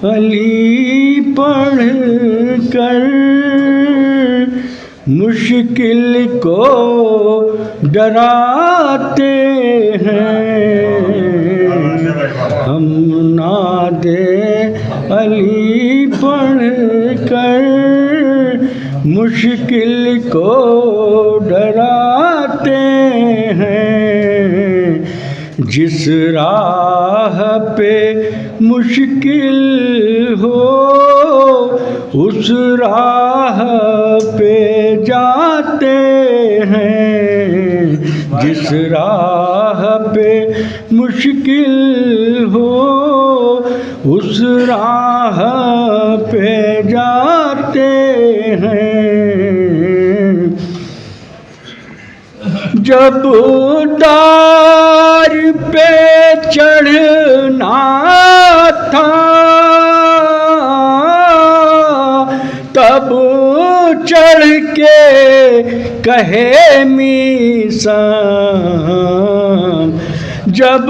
علی پڑھ کر مشکل کو ڈراتے ہیں، ہم نعت علی پڑھ کر مشکل کو ڈراتے ہیں، جس راہ پہ مشکل ہو اس راہ پہ جاتے ہیں، جس راہ پہ مشکل ہو اس راہ پہ جاتے ہیں۔ جب دار پہ چڑھنا تھا تب چڑھ کے کہے میثاق، جب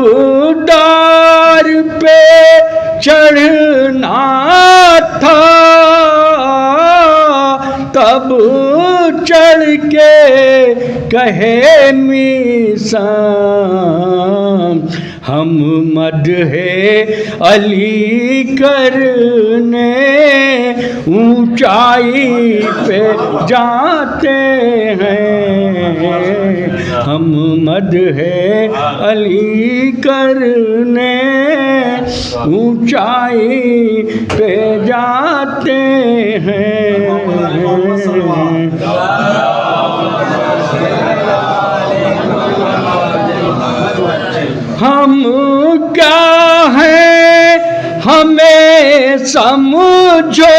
دار پہ چڑھنا تھا تب چڑھ کے کہے میثاق، ہم مدح علی کرنے اونچائی پہ جاتے ہیں، ہم مدح علی کرنے اونچائی پہ جاتے ہیں۔ ہم کیا ہیں ہمیں سمجھو،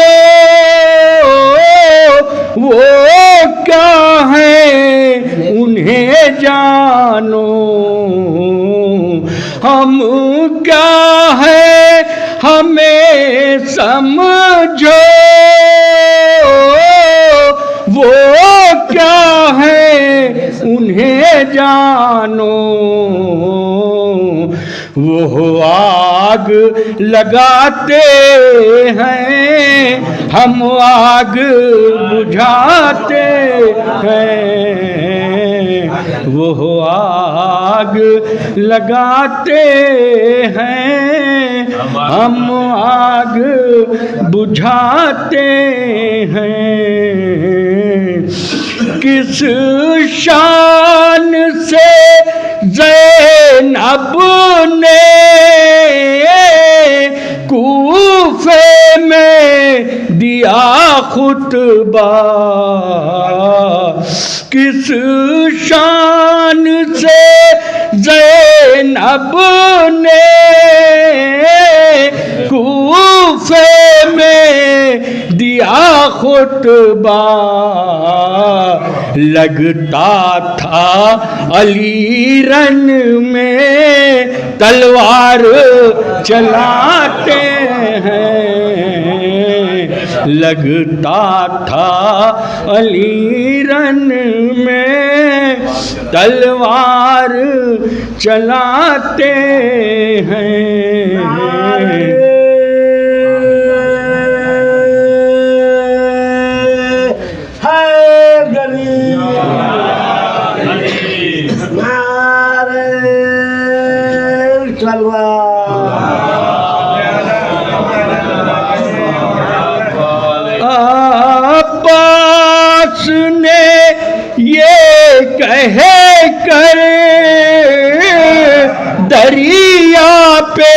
وہ کیا ہیں انہیں جانو، ہم کیا ہیں ہمیں سمجھو، وہ کیا ہیں انہیں جانو، وہ آگ لگاتے ہیں ہم آگ بجھاتے ہیں، وہ آگ لگاتے ہیں ہم آگ بجھاتے ہیں۔ کس شان سے زینب نے کوفے میں دیا خطبہ، کس شان سے زینب نے کوفے میں دیا خطبہ، لگتا تھا علی رن میں تلوار چلاتے ہیں، لگتا تھا علی رن میں تلوار چلاتے ہیں۔ عباس نے یہ کہہ کر دریا پہ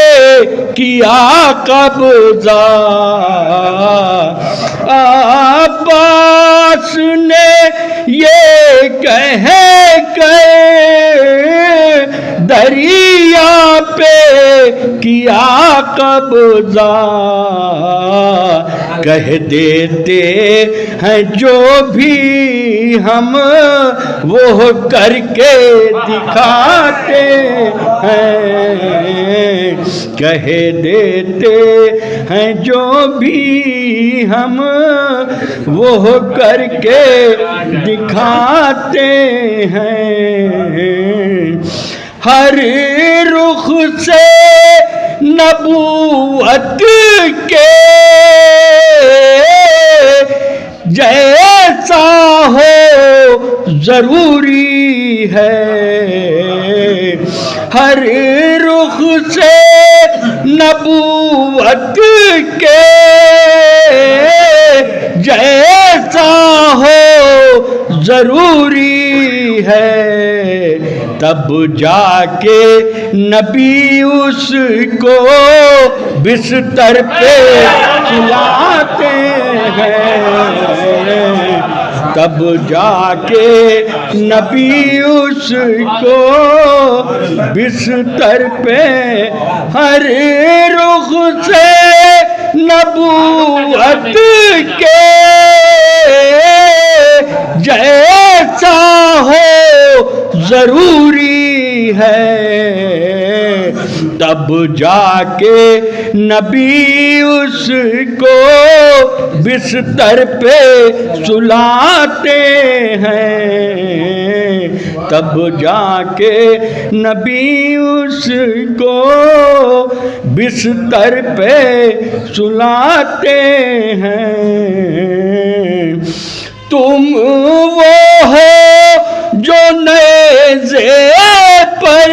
کیا قبضہ، عباس نے یہ کہہ کر دریا پہ کیا قبضہ، کہہ دیتے ہیں جو بھی ہم وہ کر کے دکھاتے ہیں، کہہ دیتے ہیں جو بھی ہم وہ کر کے دکھاتے ہیں، ہر رخ سے نبوت کے جیسا ہو ضروری ہے، ہر رخ سے نبوت کے جیسا ہو ضروری ہے، تب جا کے نبی اس کو بستر پہ سلاتے ہیں، تب جا کے نبی اس کو بستر پہ ہر رخ سے نبوت کے جیسا ہو ضروری ہے، تب جا کے نبی اس کو بستر پہ سلاتے ہیں، تب جا کے نبی اس کو بستر پہ سلاتے ہیں۔ تم وہ ہو جو نیزے پر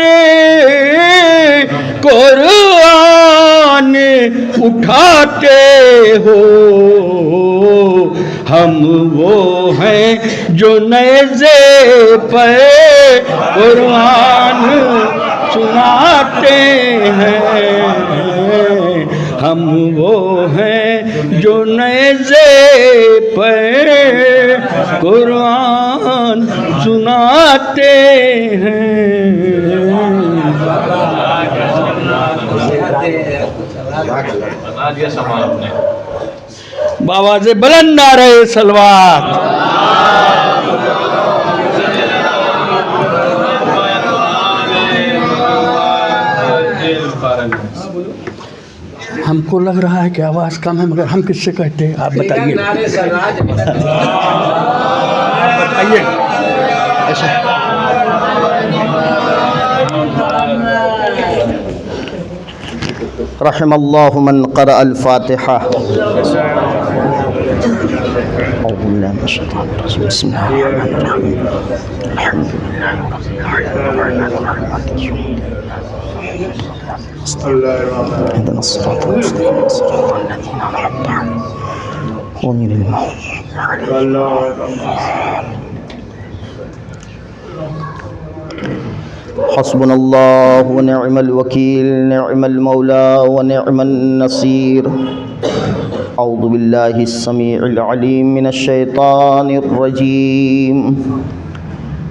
قرآن اٹھاتے ہو، ہم وہ ہیں جو نیزے پر قرآن سناتے ہیں، ہم وہ ہیں جو نیزے پر قرآن سناتے ہیں۔ بآواز بلند نعرہ صلوات۔ ہم کو لگ رہا ہے کہ آواز کم ہے، مگر ہم کس سے کہتے ہیں؟ آپ بتائیے، بتائیے۔ رحم اللہ من قرأ الفاتحہ۔ بسم اللہ الرحمن الرحیم، الحمد للہ اهدنا الصراط المستقيم صراط الذين أنعمت عليهم غير المغضوب عليهم۔ حسبنا الله ونعم الوكيل، نعم المولى ونعم النصير۔ أعوذ بالله السميع العليم من الشيطان الرجيم،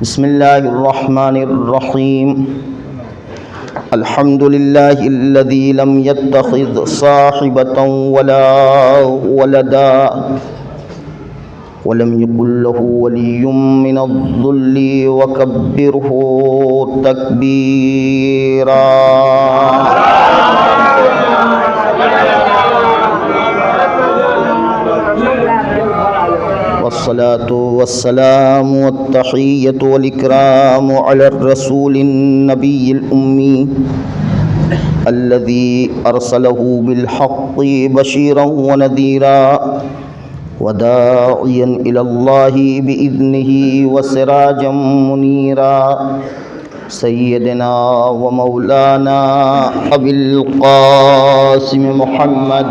بسم الله الرحمن الرحيم۔ الحمد لله الذي لم يتخذ صاحبة ولا ولدا ولم يكن له ولي من الذل وكبره تكبيرا۔ والصلاة والسلام والتحية والإكرام على الرسول النبي الأمي الذي أرسله بالحق بشيرا ونذيرا وداعيا إلى الله بإذنه وسراجا منيرا، سيدنا ومولانا أبي القاسم محمد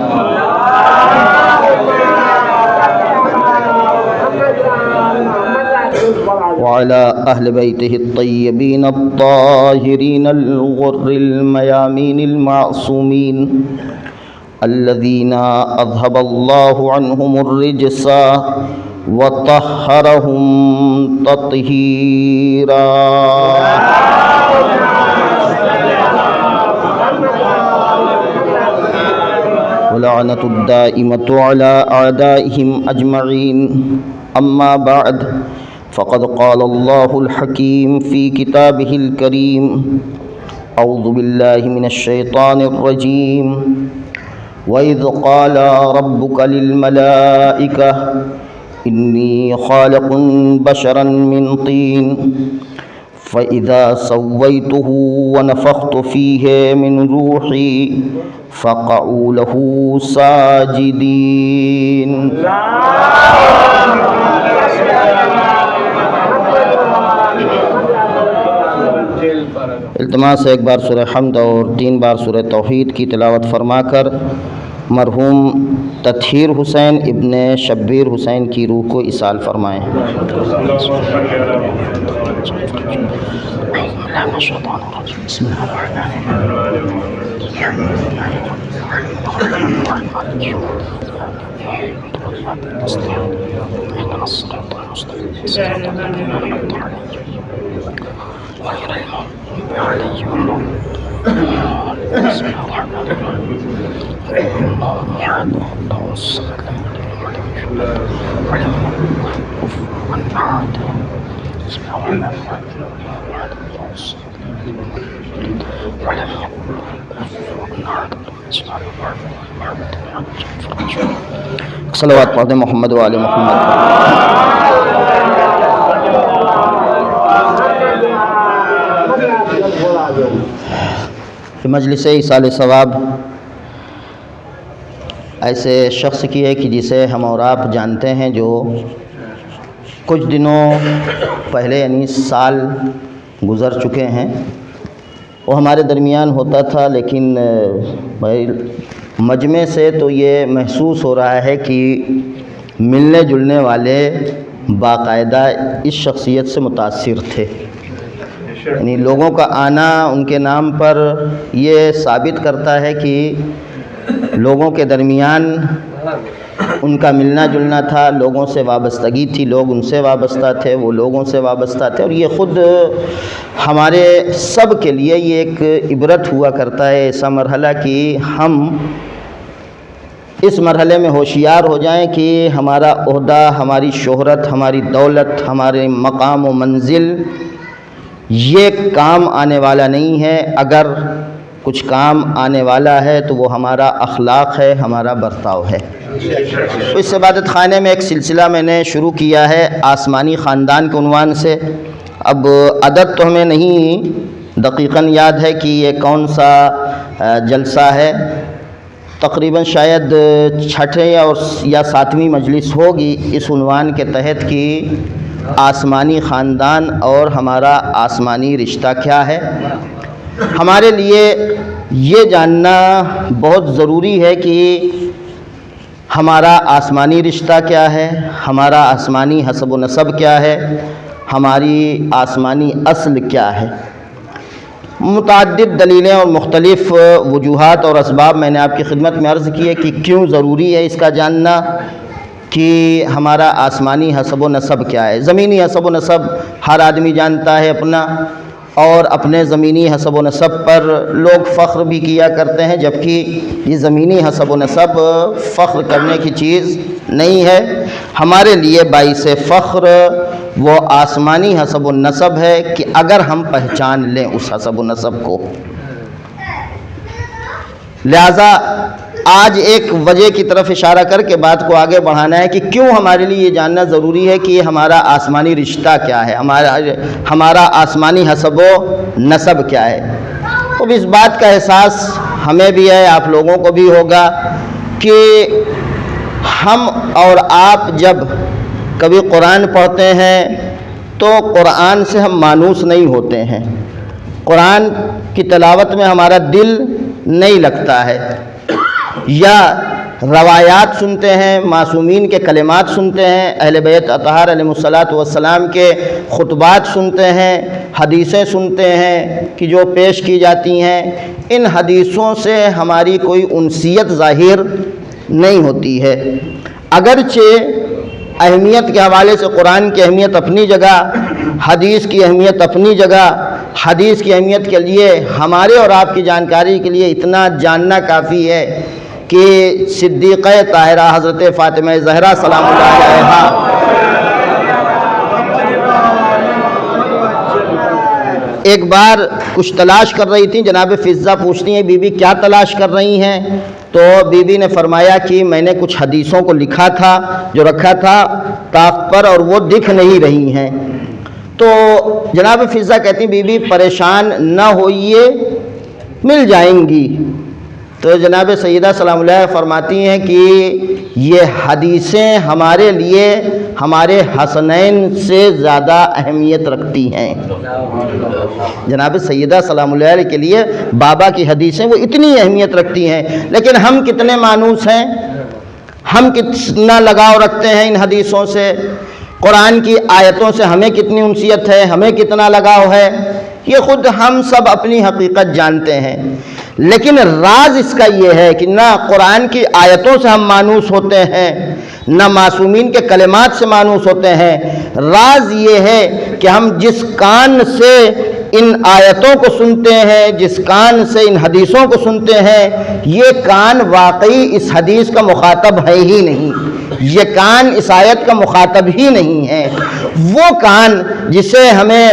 وعلى أهل بيته الطيبين الطاهرين الغر الميامين المعصومين الذين أذهب الله عنهم الرجس وطهرهم تطهيرا۔ ولعنة الدائمة على أعدائهم أجمعين، أما بعد، فقد قال الله الحكيم في كتابه الكريم: أعوذ بالله من الشيطان الرجيم، وإذ قال ربك للملائكة إني خالق بشرا من طين فإذا سويته ونفخت فيه من روحي فقعوا له ساجدين۔ التماس ایک بار سورہ حمد اور 3 بار سورہ توحید کی تلاوت فرما کر مرحوم تطہیر حسین ابن شبیر حسین کی روح کو اصال فرمائیں۔ بسم اللہ الرحمن صلوات پڑھیں محمد و آل محمد۔ مجلس ایصال ثواب ایسے شخص کی ہے کہ جسے ہم اور آپ جانتے ہیں، جو کچھ دنوں پہلے یعنی سال گزر چکے ہیں، وہ ہمارے درمیان ہوتا تھا، لیکن مجمع سے تو یہ محسوس ہو رہا ہے کہ ملنے جلنے والے باقاعدہ اس شخصیت سے متاثر تھے، یعنی لوگوں کا آنا ان کے نام پر یہ ثابت کرتا ہے کہ لوگوں کے درمیان ان کا ملنا جلنا تھا، لوگوں سے وابستگی تھی، لوگ ان سے وابستہ تھے، وہ لوگوں سے وابستہ تھے، اور یہ خود ہمارے سب کے لیے یہ ایک عبرت ہوا کرتا ہے، ایسا مرحلہ کہ ہم اس مرحلے میں ہوشیار ہو جائیں کہ ہمارا عہدہ، ہماری شہرت، ہماری دولت، ہمارے مقام و منزل یہ کام آنے والا نہیں ہے۔ اگر کچھ کام آنے والا ہے تو وہ ہمارا اخلاق ہے، ہمارا برتاؤ ہے۔ اس عبادت خانے میں ایک سلسلہ میں نے شروع کیا ہے آسمانی خاندان کے عنوان سے۔ اب عدد تو ہمیں نہیں دقیقاً یاد ہے کہ یہ کون سا جلسہ ہے، تقریباً شاید 6 یا 7ویں مجلس ہوگی اس عنوان کے تحت کہ آسمانی خاندان اور ہمارا آسمانی رشتہ کیا ہے۔ ہمارے لیے یہ جاننا بہت ضروری ہے کہ ہمارا آسمانی رشتہ کیا ہے، ہمارا آسمانی حسب و نسب کیا ہے، ہماری آسمانی اصل کیا ہے۔ متعدد دلیلیں اور مختلف وجوہات اور اسباب میں نے آپ کی خدمت میں عرض کی ہے کہ کیوں ضروری ہے اس کا جاننا کہ ہمارا آسمانی حسب و نسب کیا ہے۔ زمینی حسب و نسب ہر آدمی جانتا ہے اپنا، اور اپنے زمینی حسب و نسب پر لوگ فخر بھی کیا کرتے ہیں، جبکہ یہ زمینی حسب و نسب فخر کرنے کی چیز نہیں ہے۔ ہمارے لیے باعث فخر وہ آسمانی حسب و نسب ہے کہ اگر ہم پہچان لیں اس حسب و نسب کو۔ لہذا آج ایک وجہ کی طرف اشارہ کر کے بات کو آگے بڑھانا ہے کہ کیوں ہمارے لیے یہ جاننا ضروری ہے کہ ہمارا آسمانی رشتہ کیا ہے، ہمارا آسمانی حسب و نسب کیا ہے۔ اب اس بات کا احساس ہمیں بھی ہے، آپ لوگوں کو بھی ہوگا کہ ہم اور آپ جب کبھی قرآن پڑھتے ہیں تو قرآن سے ہم مانوس نہیں ہوتے ہیں، قرآن کی تلاوت میں ہمارا دل نہیں لگتا ہے، یا روایات سنتے ہیں، معصومین کے کلمات سنتے ہیں، اہل بیت اطہار علیہ الصلاۃ والسلام کے خطبات سنتے ہیں، حدیثیں سنتے ہیں کہ جو پیش کی جاتی ہیں، ان حدیثوں سے ہماری کوئی انسیت ظاہر نہیں ہوتی ہے۔ اگرچہ اہمیت کے حوالے سے قرآن کی اہمیت اپنی جگہ، حدیث کی اہمیت اپنی جگہ، حدیث کی اہمیت کے لیے ہمارے اور آپ کی جانکاری کے لیے اتنا جاننا کافی ہے کہ صدیقہ طاہرہ حضرت فاطمہ زہرا سلام اللہ علیہا ایک بار کچھ تلاش کر رہی تھیں، جناب فضہ پوچھتی ہیں بی بی کیا تلاش کر رہی ہیں؟ تو بی بی نے فرمایا کہ میں نے کچھ حدیثوں کو لکھا تھا جو رکھا تھا طاق پر، اور وہ دکھ نہیں رہی ہیں۔ تو جناب فضہ کہتی بی بی پریشان نہ ہوئیے، مل جائیں گی۔ تو جناب سیدہ سلام اللہ فرماتی ہیں کہ یہ حدیثیں ہمارے لیے ہمارے حسنین سے زیادہ اہمیت رکھتی ہیں۔ جناب سیدہ سلام اللہ علیہ کے لیے بابا کی حدیثیں وہ اتنی اہمیت رکھتی ہیں، لیکن ہم کتنے مانوس ہیں، ہم کتنا لگاؤ رکھتے ہیں ان حدیثوں سے، قرآن کی آیتوں سے ہمیں کتنی انسیت ہے، ہمیں کتنا لگاؤ ہے، یہ خود ہم سب اپنی حقیقت جانتے ہیں۔ لیکن راز اس کا یہ ہے کہ نہ قرآن کی آیتوں سے ہم مانوس ہوتے ہیں، نہ معصومین کے کلمات سے مانوس ہوتے ہیں۔ راز یہ ہے کہ ہم جس کان سے ان آیتوں کو سنتے ہیں، جس کان سے ان حدیثوں کو سنتے ہیں، یہ کان واقعی اس حدیث کا مخاطب ہے ہی نہیں، یہ کان اس آیت کا مخاطب ہی نہیں ہے۔ وہ کان جسے ہمیں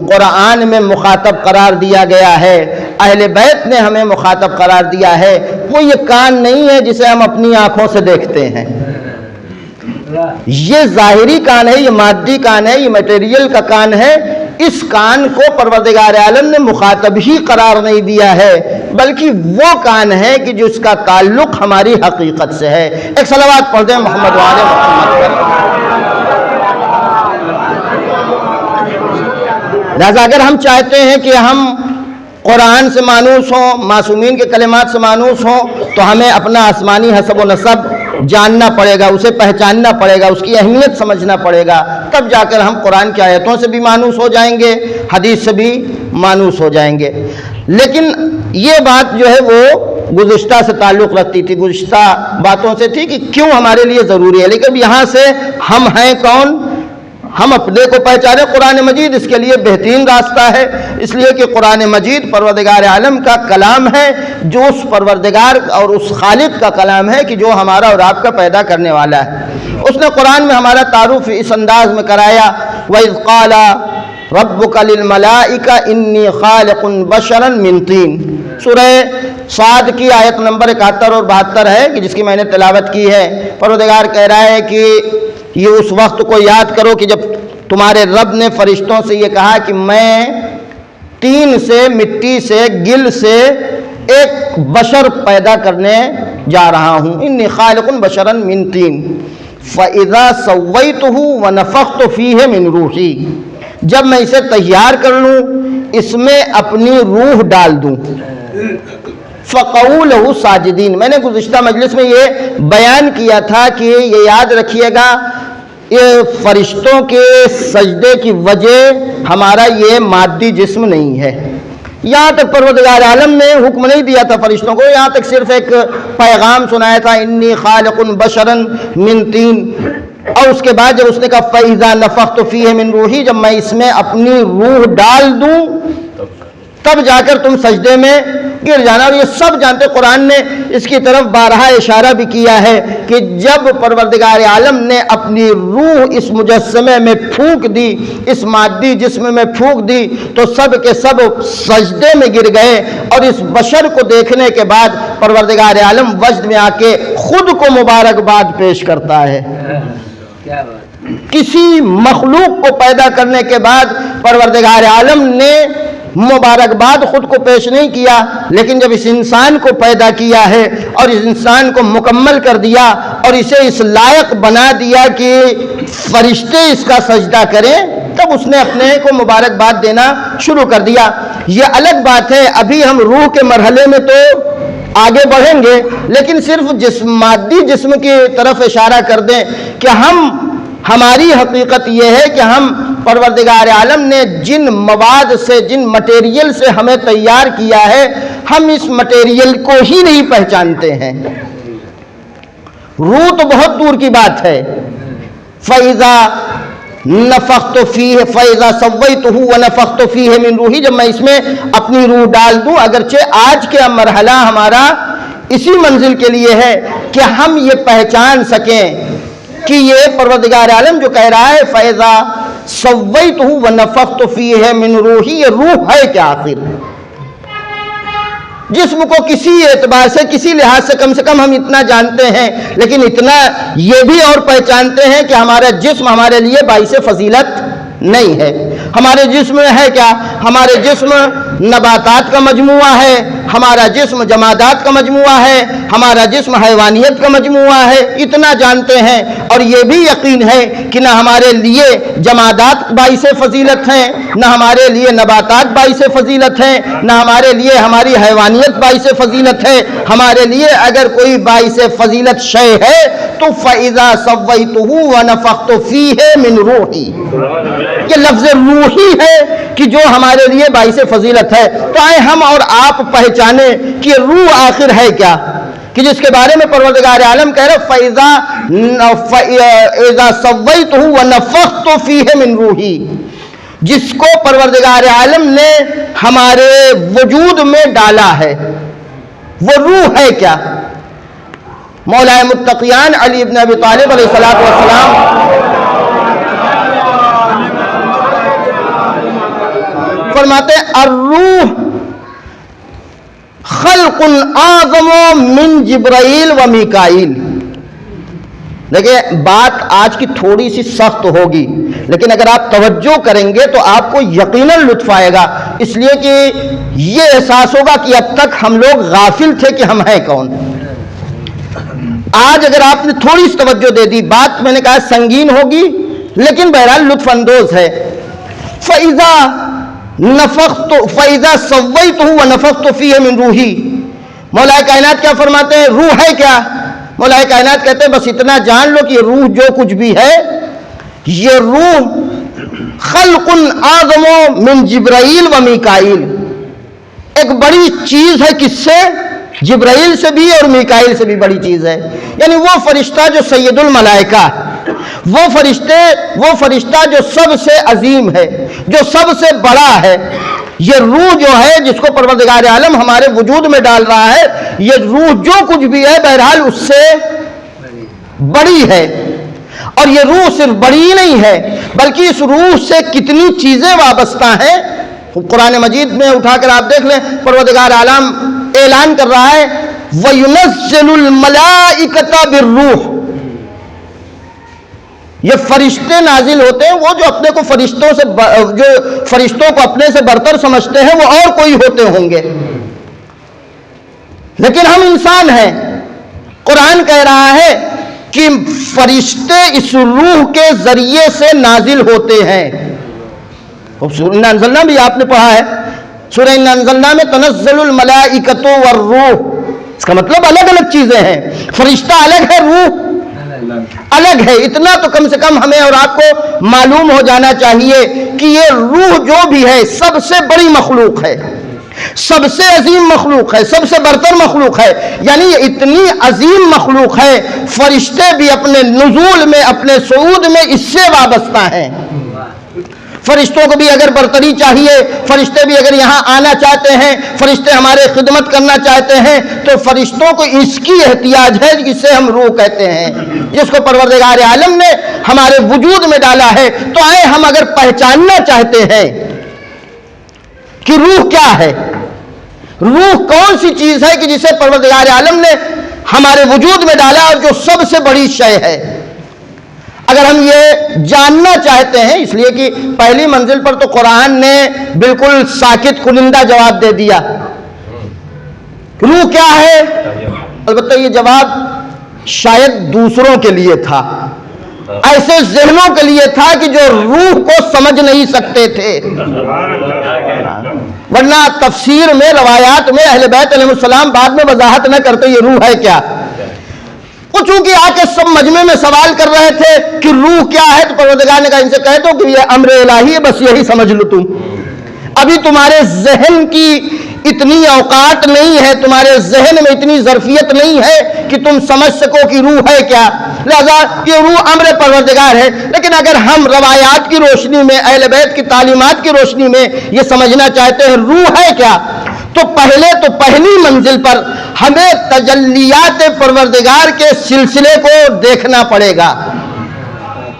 قرآن میں مخاطب قرار دیا گیا ہے، اہل بیت نے ہمیں مخاطب قرار دیا ہے، وہ یہ کان نہیں ہے جسے ہم اپنی آنکھوں سے دیکھتے ہیں۔ یہ ظاہری کان ہے، یہ مادی کان ہے، یہ میٹیریل کا کان ہے۔ اس کان کو پروردگار عالم نے مخاطب ہی قرار نہیں دیا ہے، بلکہ وہ کان ہے کہ جس کا تعلق ہماری حقیقت سے ہے۔ ایک صلوات پڑھ دیں محمد وآل محمد پر۔ لہذا اگر ہم چاہتے ہیں کہ ہم قرآن سے مانوس ہوں، معصومین کے کلمات سے مانوس ہوں، تو ہمیں اپنا آسمانی حسب و نسب جاننا پڑے گا، اسے پہچاننا پڑے گا، اس کی اہمیت سمجھنا پڑے گا، تب جا کر ہم قرآن کی آیتوں سے بھی مانوس ہو جائیں گے، حدیث سے بھی مانوس ہو جائیں گے۔ لیکن یہ بات جو ہے وہ گزشتہ سے تعلق رکھتی تھی، گزشتہ باتوں سے تھی کہ کیوں ہمارے لیے ضروری ہے۔ لیکن یہاں سے ہم ہیں کون؟ ہم اپنے کو پہچانے۔ قرآن مجید اس کے لیے بہترین راستہ ہے، اس لیے کہ قرآن مجید پروردگار عالم کا کلام ہے، جو اس پروردگار اور اس خالق کا کلام ہے کہ جو ہمارا اور آپ کا پیدا کرنے والا ہے۔ اس نے قرآن میں ہمارا تعارف اس انداز میں کرایا، وَإِذْ قَالَ رَبُّكَ لِلْمَلَائِكَةِ إِنِّي خَالِقٌ بَشَرًا مِّن طِينٍ۔ سورہ صاد کی آیت نمبر 71 اور 72 ہے کہ جس کی میں نے تلاوت کی ہے۔ پروردگار کہہ رہا ہے کہ یہ اس وقت کو یاد کرو کہ جب تمہارے رب نے فرشتوں سے یہ کہا کہ میں طین سے، مٹی سے، گل سے ایک بشر پیدا کرنے جا رہا ہوں۔ انی خالق بشرا من طین فاذا سویتہ ونفخت فیہ من روحی، جب میں اسے تیار کر لوں، اس میں اپنی روح ڈال دوں، فقعوا لہ ساجدین۔ میں نے گزشتہ مجلس میں یہ بیان کیا تھا کہ یہ یاد رکھیے گا، یہ فرشتوں کے سجدے کی وجہ ہمارا یہ مادی جسم نہیں ہے۔ یہاں تک پروردگار عالم نے حکم نہیں دیا تھا فرشتوں کو، یہاں تک صرف ایک پیغام سنایا تھا، انی خالق بشرا من طین، اور اس کے بعد جب اس نے کہا فاذا نفخت فیہ من روحی، جب میں اس میں اپنی روح ڈال دوں تب جا کر تم سجدے میں گر جانا۔ اور یہ سب جانتے، قرآن نے اس کی طرف بارہا اشارہ بھی کیا ہے کہ جب پروردگار عالم نے اپنی روح اس مجسمے میں پھونک دی، اس مادی جسم میں پھونک دی، تو سب کے سب سجدے میں گر گئے، اور اس بشر کو دیکھنے کے بعد پروردگار عالم وجد میں آ کے خود کو مبارکباد پیش کرتا ہے۔ کسی مخلوق کو پیدا کرنے کے بعد پروردگار عالم نے مبارکباد خود کو پیش نہیں کیا، لیکن جب اس انسان کو پیدا کیا ہے اور اس انسان کو مکمل کر دیا اور اسے اس لائق بنا دیا کہ فرشتے اس کا سجدہ کریں، تب اس نے اپنے کو مبارکباد دینا شروع کر دیا۔ یہ الگ بات ہے، ابھی ہم روح کے مرحلے میں تو آگے بڑھیں گے، لیکن صرف مادی جسم کی طرف اشارہ کر دیں کہ ہماری حقیقت یہ ہے کہ ہم پروردگار عالم نے جن مواد سے، جن مٹیریل سے ہمیں تیار کیا ہے، ہم اس مٹیریل کو ہی نہیں پہچانتے ہیں۔ روح تو بہت دور کی بات ہے۔ فَإِذَا نَفَخْتُ فِيهِ فَإِذَا سَوَّيْتُهُ وَنَفَخْتُ فِيهِ مِن روحی، جب میں اس میں اپنی روح ڈال دوں، اگرچہ آج کے مرحلہ ہمارا اسی منزل کے لیے ہے کہ ہم یہ پہچان سکیں کہ یہ پروردگار عالم جو کہہ رہا ہے فَإِذَا سَوَّيْتُهُ وَنَفَخْتُ فِيهِ مِن روحی، یہ روح ہے کیا آخر؟ جسم کو کسی اعتبار سے، کسی لحاظ سے کم ہم اتنا جانتے ہیں، لیکن اتنا یہ بھی اور پہچانتے ہیں کہ ہمارا جسم ہمارے لیے باعث فضیلت نہیں ہے۔ ہمارے جسم میں ہے کیا؟ ہمارے جسم نباتات کا مجموعہ ہے، ہمارا جسم جمادات کا مجموعہ ہے، ہمارا جسم حیوانیت کا مجموعہ ہے، اتنا جانتے ہیں۔ اور یہ بھی یقین ہے کہ نہ ہمارے لیے جمادات باعث فضیلت ہیں، نہ ہمارے لیے نباتات باعث فضیلت ہیں، نہ ہمارے لیے ہماری حیوانیت باعث فضیلت ہے۔ ہمارے لیے اگر کوئی باعث فضیلت شے ہے تو فَإِذَا سَوَّيْتُهُ وَنَفَخْتُ فِيهِ مِنْ رُوحِي، یہ لفظ روحی ہے کہ جو ہمارے لیے باعث فضیلت ہے۔ تو آئے ہم اور آپ پہچانے کہ روح آخر ہے کیا، کہ جس کے بارے میں پروردگار عالم کہہ رہے فَإِذَا سَوَّيْتُهُ وَنَفَخْتُ فِيهِ مِنْ رُوحِي، جس کو پروردگار عالم نے ہمارے وجود میں ڈالا ہے، وہ روح ہے کیا؟ مولا متقیان علی ابن ابی طالب علیہ السلام فرماتے ہیں الروح خلق اعظم من جبرائیل و میکائیل۔ دیکھیں بات آج کی تھوڑی سی سخت ہوگی، لیکن اگر آپ توجہ کریں گے تو آپ کو یقیناً لطف آئے گا، اس لیے کہ یہ احساس ہوگا کہ اب تک ہم لوگ غافل تھے کہ ہم ہیں کون۔ آج اگر آپ نے تھوڑی سی توجہ دے دی، بات میں نے کہا سنگین ہوگی لیکن بہرحال لطف اندوز ہے۔ فَإِذَا سَوَّيْتُهُ وَنَفَخْتُ فِيهِ مِنْ رُوحِي، مولا کائنات کیا فرماتے ہیں؟ روح ہے کیا؟ مولا کائنات کہتے ہیں بس اتنا جان لو کہ روح جو کچھ بھی ہے، یہ روح خلق اعظم من جبرائیل و میکائیل، ایک بڑی چیز ہے، کس سے؟ جبرائیل سے بھی اور میکائیل سے بھی بڑی چیز ہے۔ یعنی وہ فرشتہ جو سید الملائکہ، وہ فرشتہ جو سب سے عظیم ہے، جو سب سے بڑا ہے، یہ روح جو ہے جس کو پروردگار عالم ہمارے وجود میں ڈال رہا ہے، یہ روح جو کچھ بھی ہے بہرحال اس سے بڑی ہے۔ اور یہ روح صرف بڑی ہی نہیں ہے بلکہ اس روح سے کتنی چیزیں وابستہ ہیں، قرآن مجید میں اٹھا کر آپ دیکھ لیں، پروردگار عالم اعلان کر رہا ہے وَيُنَزِّلُ الْمَلَائِكَةَ بِالرُّوحِ، یہ فرشتے نازل ہوتے ہیں، وہ جو اپنے کو فرشتوں کو اپنے سے برتر سمجھتے ہیں وہ اور کوئی ہوتے ہوں گے، لیکن ہم انسان ہیں۔ قرآن کہہ رہا ہے کہ فرشتے اس روح کے ذریعے سے نازل ہوتے ہیں۔ سورہ اِنَّا أَنزَلْنَا بھی آپ نے پڑھا ہے، سورہ اِنَّا أَنزَلْنَا میں تنزل الملائکۃ والروح، اس کا مطلب الگ الگ چیزیں ہیں، فرشتہ الگ ہے، روح الگ ہے۔ اتنا تو کم سے کم ہمیں اور آپ کو معلوم ہو جانا چاہیے کہ یہ روح جو بھی ہے سب سے بڑی مخلوق ہے، سب سے عظیم مخلوق ہے، سب سے برتر مخلوق ہے، یعنی یہ اتنی عظیم مخلوق ہے، فرشتے بھی اپنے نزول میں، اپنے صعود میں اس سے وابستہ ہیں۔ فرشتوں کو بھی اگر برتری چاہیے، فرشتے بھی اگر یہاں آنا چاہتے ہیں، فرشتے ہمارے خدمت کرنا چاہتے ہیں، تو فرشتوں کو اس کی احتیاج ہے جسے ہم روح کہتے ہیں، جس کو پروردگار عالم نے ہمارے وجود میں ڈالا ہے۔ تو آئے ہم اگر پہچاننا چاہتے ہیں کہ روح کیا ہے، روح کون سی چیز ہے کہ جسے پروردگار عالم نے ہمارے وجود میں ڈالا اور جو سب سے بڑی شے ہے، اگر ہم یہ جاننا چاہتے ہیں، اس لیے کہ پہلی منزل پر تو قرآن نے بالکل ساکت کنندہ جواب دے دیا، روح کیا ہے؟ البتہ یہ جواب شاید دوسروں کے لیے تھا، ایسے ذہنوں کے لیے تھا کہ جو روح کو سمجھ نہیں سکتے تھے، ورنہ تفسیر میں، روایات میں اہل بیت علیہ السلام بعد میں وضاحت نہ کرتے یہ روح ہے کیا۔ چونکہ آ کے سب مجمع میں سوال کر رہے تھے کہ روح کیا ہے، تو پروردگار نے کہا ان سے کہہ دو کہ یہ امر الہی ہے، بس یہی سمجھ لو تم، ابھی تمہارے ذہن کی اتنی اوقات نہیں ہے، تمہارے ذہن میں اتنی ظرفیت نہیں ہے کہ تم سمجھ سکو کہ روح ہے کیا، لہذا یہ روح امر پروردگار ہے۔ لیکن اگر ہم روایات کی روشنی میں، اہل بیت کی تعلیمات کی روشنی میں یہ سمجھنا چاہتے ہیں روح ہے کیا، تو پہلی منزل پر ہمیں تجلیات پروردگار کے سلسلے کو دیکھنا پڑے گا۔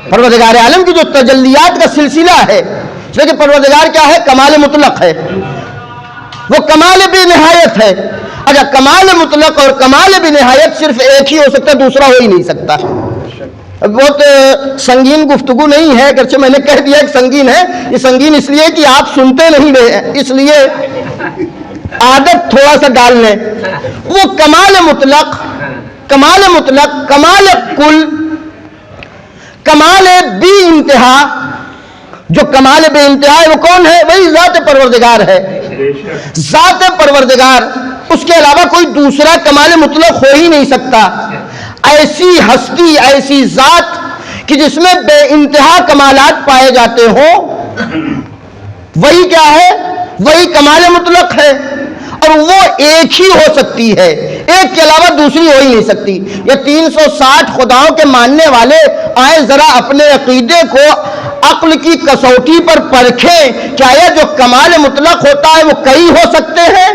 پروردگار عالم کی جو تجلیات کا سلسلہ ہے، لیکن پروردگار کیا ہے؟ کمال مطلق ہے، وہ کمال بے نہایت ہے۔ اچھا، کمال مطلق اور کمال بے نہایت صرف ایک ہی ہو سکتا ہے، دوسرا ہو ہی نہیں سکتا۔ بہت سنگین گفتگو نہیں ہے، اگرچہ میں نے کہہ دیا کہ سنگین ہے، یہ سنگین اس لیے کہ آپ سنتے نہیں رہے ہیں، اس لیے عادت تھوڑا سا ڈال لیں۔ وہ کمال مطلق، کمال مطلق، کمال کل، کمال بے انتہا، جو کمال بے انتہا ہے وہ کون ہے؟ وہی ذات پروردگار ہے۔ ذات پروردگار، اس کے علاوہ کوئی دوسرا کمال مطلق ہو ہی نہیں سکتا۔ ایسی ہستی، ایسی ذات کہ جس میں بے انتہا کمالات پائے جاتے ہوں، وہی کیا ہے؟ وہی کمال مطلق ہے، اور وہ ایک ہی ہو سکتی ہے، ایک کے علاوہ دوسری ہو ہی نہیں سکتی۔ یہ 360 خداؤں کے ماننے والے آئیں ذرا اپنے عقیدے کو عقل کی کسوٹی پر پرکھیں، کیا یہ جو کمال مطلق ہوتا ہے وہ کئی ہو سکتے ہیں؟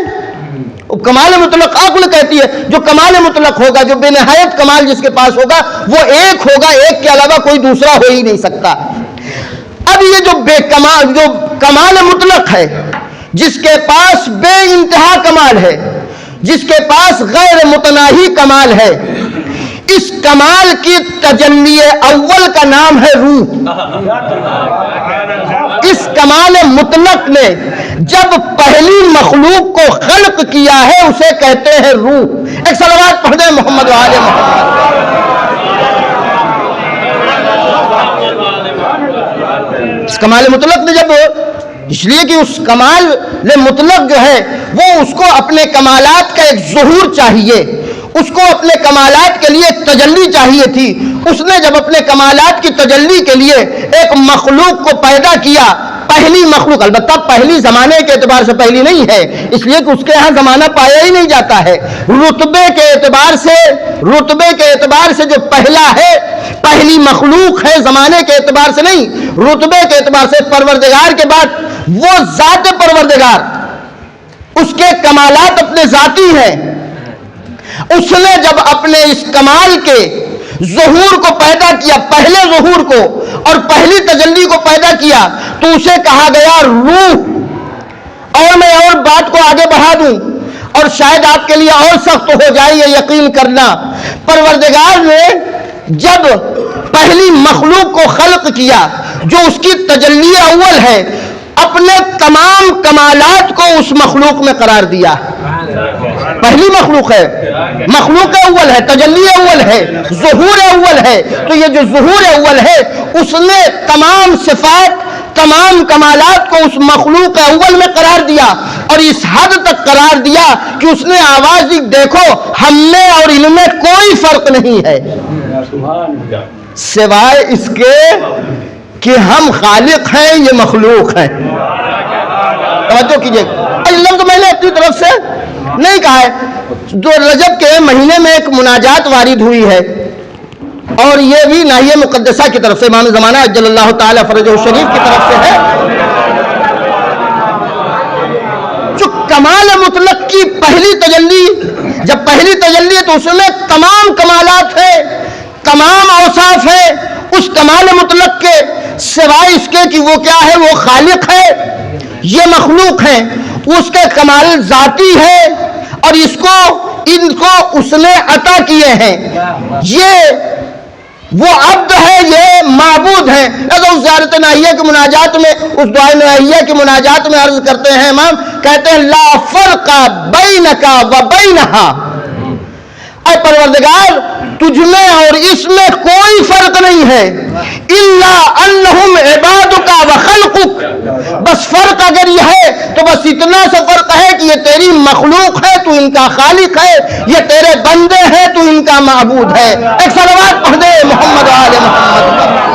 کمال مطلق عقل کہتی ہے جو کمال مطلق ہوگا، جو بے نہایت کمال جس کے پاس ہوگا وہ ایک ہوگا، ایک کے علاوہ کوئی دوسرا ہو ہی نہیں سکتا۔ اب یہ جو بے کمال، جو کمال مطلق ہے، جس کے پاس بے انتہا کمال ہے، جس کے پاس غیر متناہی کمال ہے، اس کمال کی تجلی اول کا نام ہے روح۔ اس کمال مطلق نے جب پہلی مخلوق کو خلق کیا ہے اسے کہتے ہیں روح۔ ایک صلوات پڑھ دیں محمد و آل محمد۔ اس کمال مطلق نے جب، اس لیے کہ اس کمال مطلق جو ہے وہ اس کو اپنے کمالات کا ایک ظہور چاہیے، اس کو اپنے کمالات کے لیے تجلی چاہیے تھی۔ اس نے جب اپنے کمالات کی تجلی کے لیے ایک مخلوق کو پیدا کیا، پہلی مخلوق، البتہ پہلی زمانے کے اعتبار سے پہلی نہیں ہے، اس لیے کہ اس کے ہاں زمانہ پایا ہی نہیں جاتا ہے۔ رتبے کے اعتبار سے، رتبے کے اعتبار سے جو پہلا ہے، پہلی مخلوق ہے، زمانے کے اعتبار سے نہیں، رتبے کے اعتبار سے پروردگار کے بعد وہ ذات پروردگار، اس کے کمالات اپنے ذاتی ہیں۔ اس نے جب اپنے اس کمال کے ظہور کو پیدا کیا، پہلے ظہور کو اور پہلی تجلی کو پیدا کیا، تو اسے کہا گیا روح۔ اور میں اور بات کو آگے بڑھا دوں اور شاید آپ کے لیے اور سخت ہو جائے یہ یقین کرنا، پروردگار نے جب پہلی مخلوق کو خلق کیا جو اس کی تجلی اول ہے، اپنے تمام کمالات کو اس مخلوق میں قرار دیا۔ پہلی مخلوق ہے، مخلوق اول ہے، تجلی اول ہے، ظہور اول ہے، تو یہ جو ظہور اول ہے اس نے تمام صفات، تمام کمالات کو اس مخلوق اول میں قرار دیا، اور اس حد تک قرار دیا کہ اس نے آواز دی، دیکھو ہم میں اور ان میں کوئی فرق نہیں ہے، سوائے اس کے کہ ہم خالق ہیں، یہ مخلوق ہیں۔ توجہ کیجئے، لفظ میں نے اپنی طرف سے نہیں کہا ہے۔ جو رجب کے مہینے میں ایک مناجات وارد ہوئی ہے، اور یہ بھی ناحیہ مقدسہ کی طرف سے، امام زمانہ اجل اللہ تعالی فرجہ شریف کی طرف سے ہے، جو کمال مطلق کی پہلی تجلی، جب پہلی تجلی ہے تو اس میں تمام کمالات ہیں، تمام اوصاف ہیں اس کمال مطلق کے، سوائے اس کے کہ وہ کیا ہے، وہ خالق ہے، یہ مخلوق ہے، اس کے کمال ذاتی ہے، اور اس کو، ان کو اس نے عطا کیے ہیں۔ یہ وہ عبد ہے، یہ معبود ہے۔ اس زیارت ناحیہ کی مناجات میں، اس دعائے ناحیہ کی مناجات میں عرض کرتے ہیں امام، کہتے ہیں لا فرق بینک و بینہا، اے پروردگار تجھ میں اور اس میں کوئی فرق نہیں ہے، الا انہم عبادک و خلقک، بس فرق اگر یہ ہے تو بس اتنا سا فرق ہے کہ یہ تیری مخلوق ہے، تو ان کا خالق ہے، یہ تیرے بندے ہیں، تو ان کا معبود ہے۔ ایک صلوات پڑھ دے محمد و آل محمد۔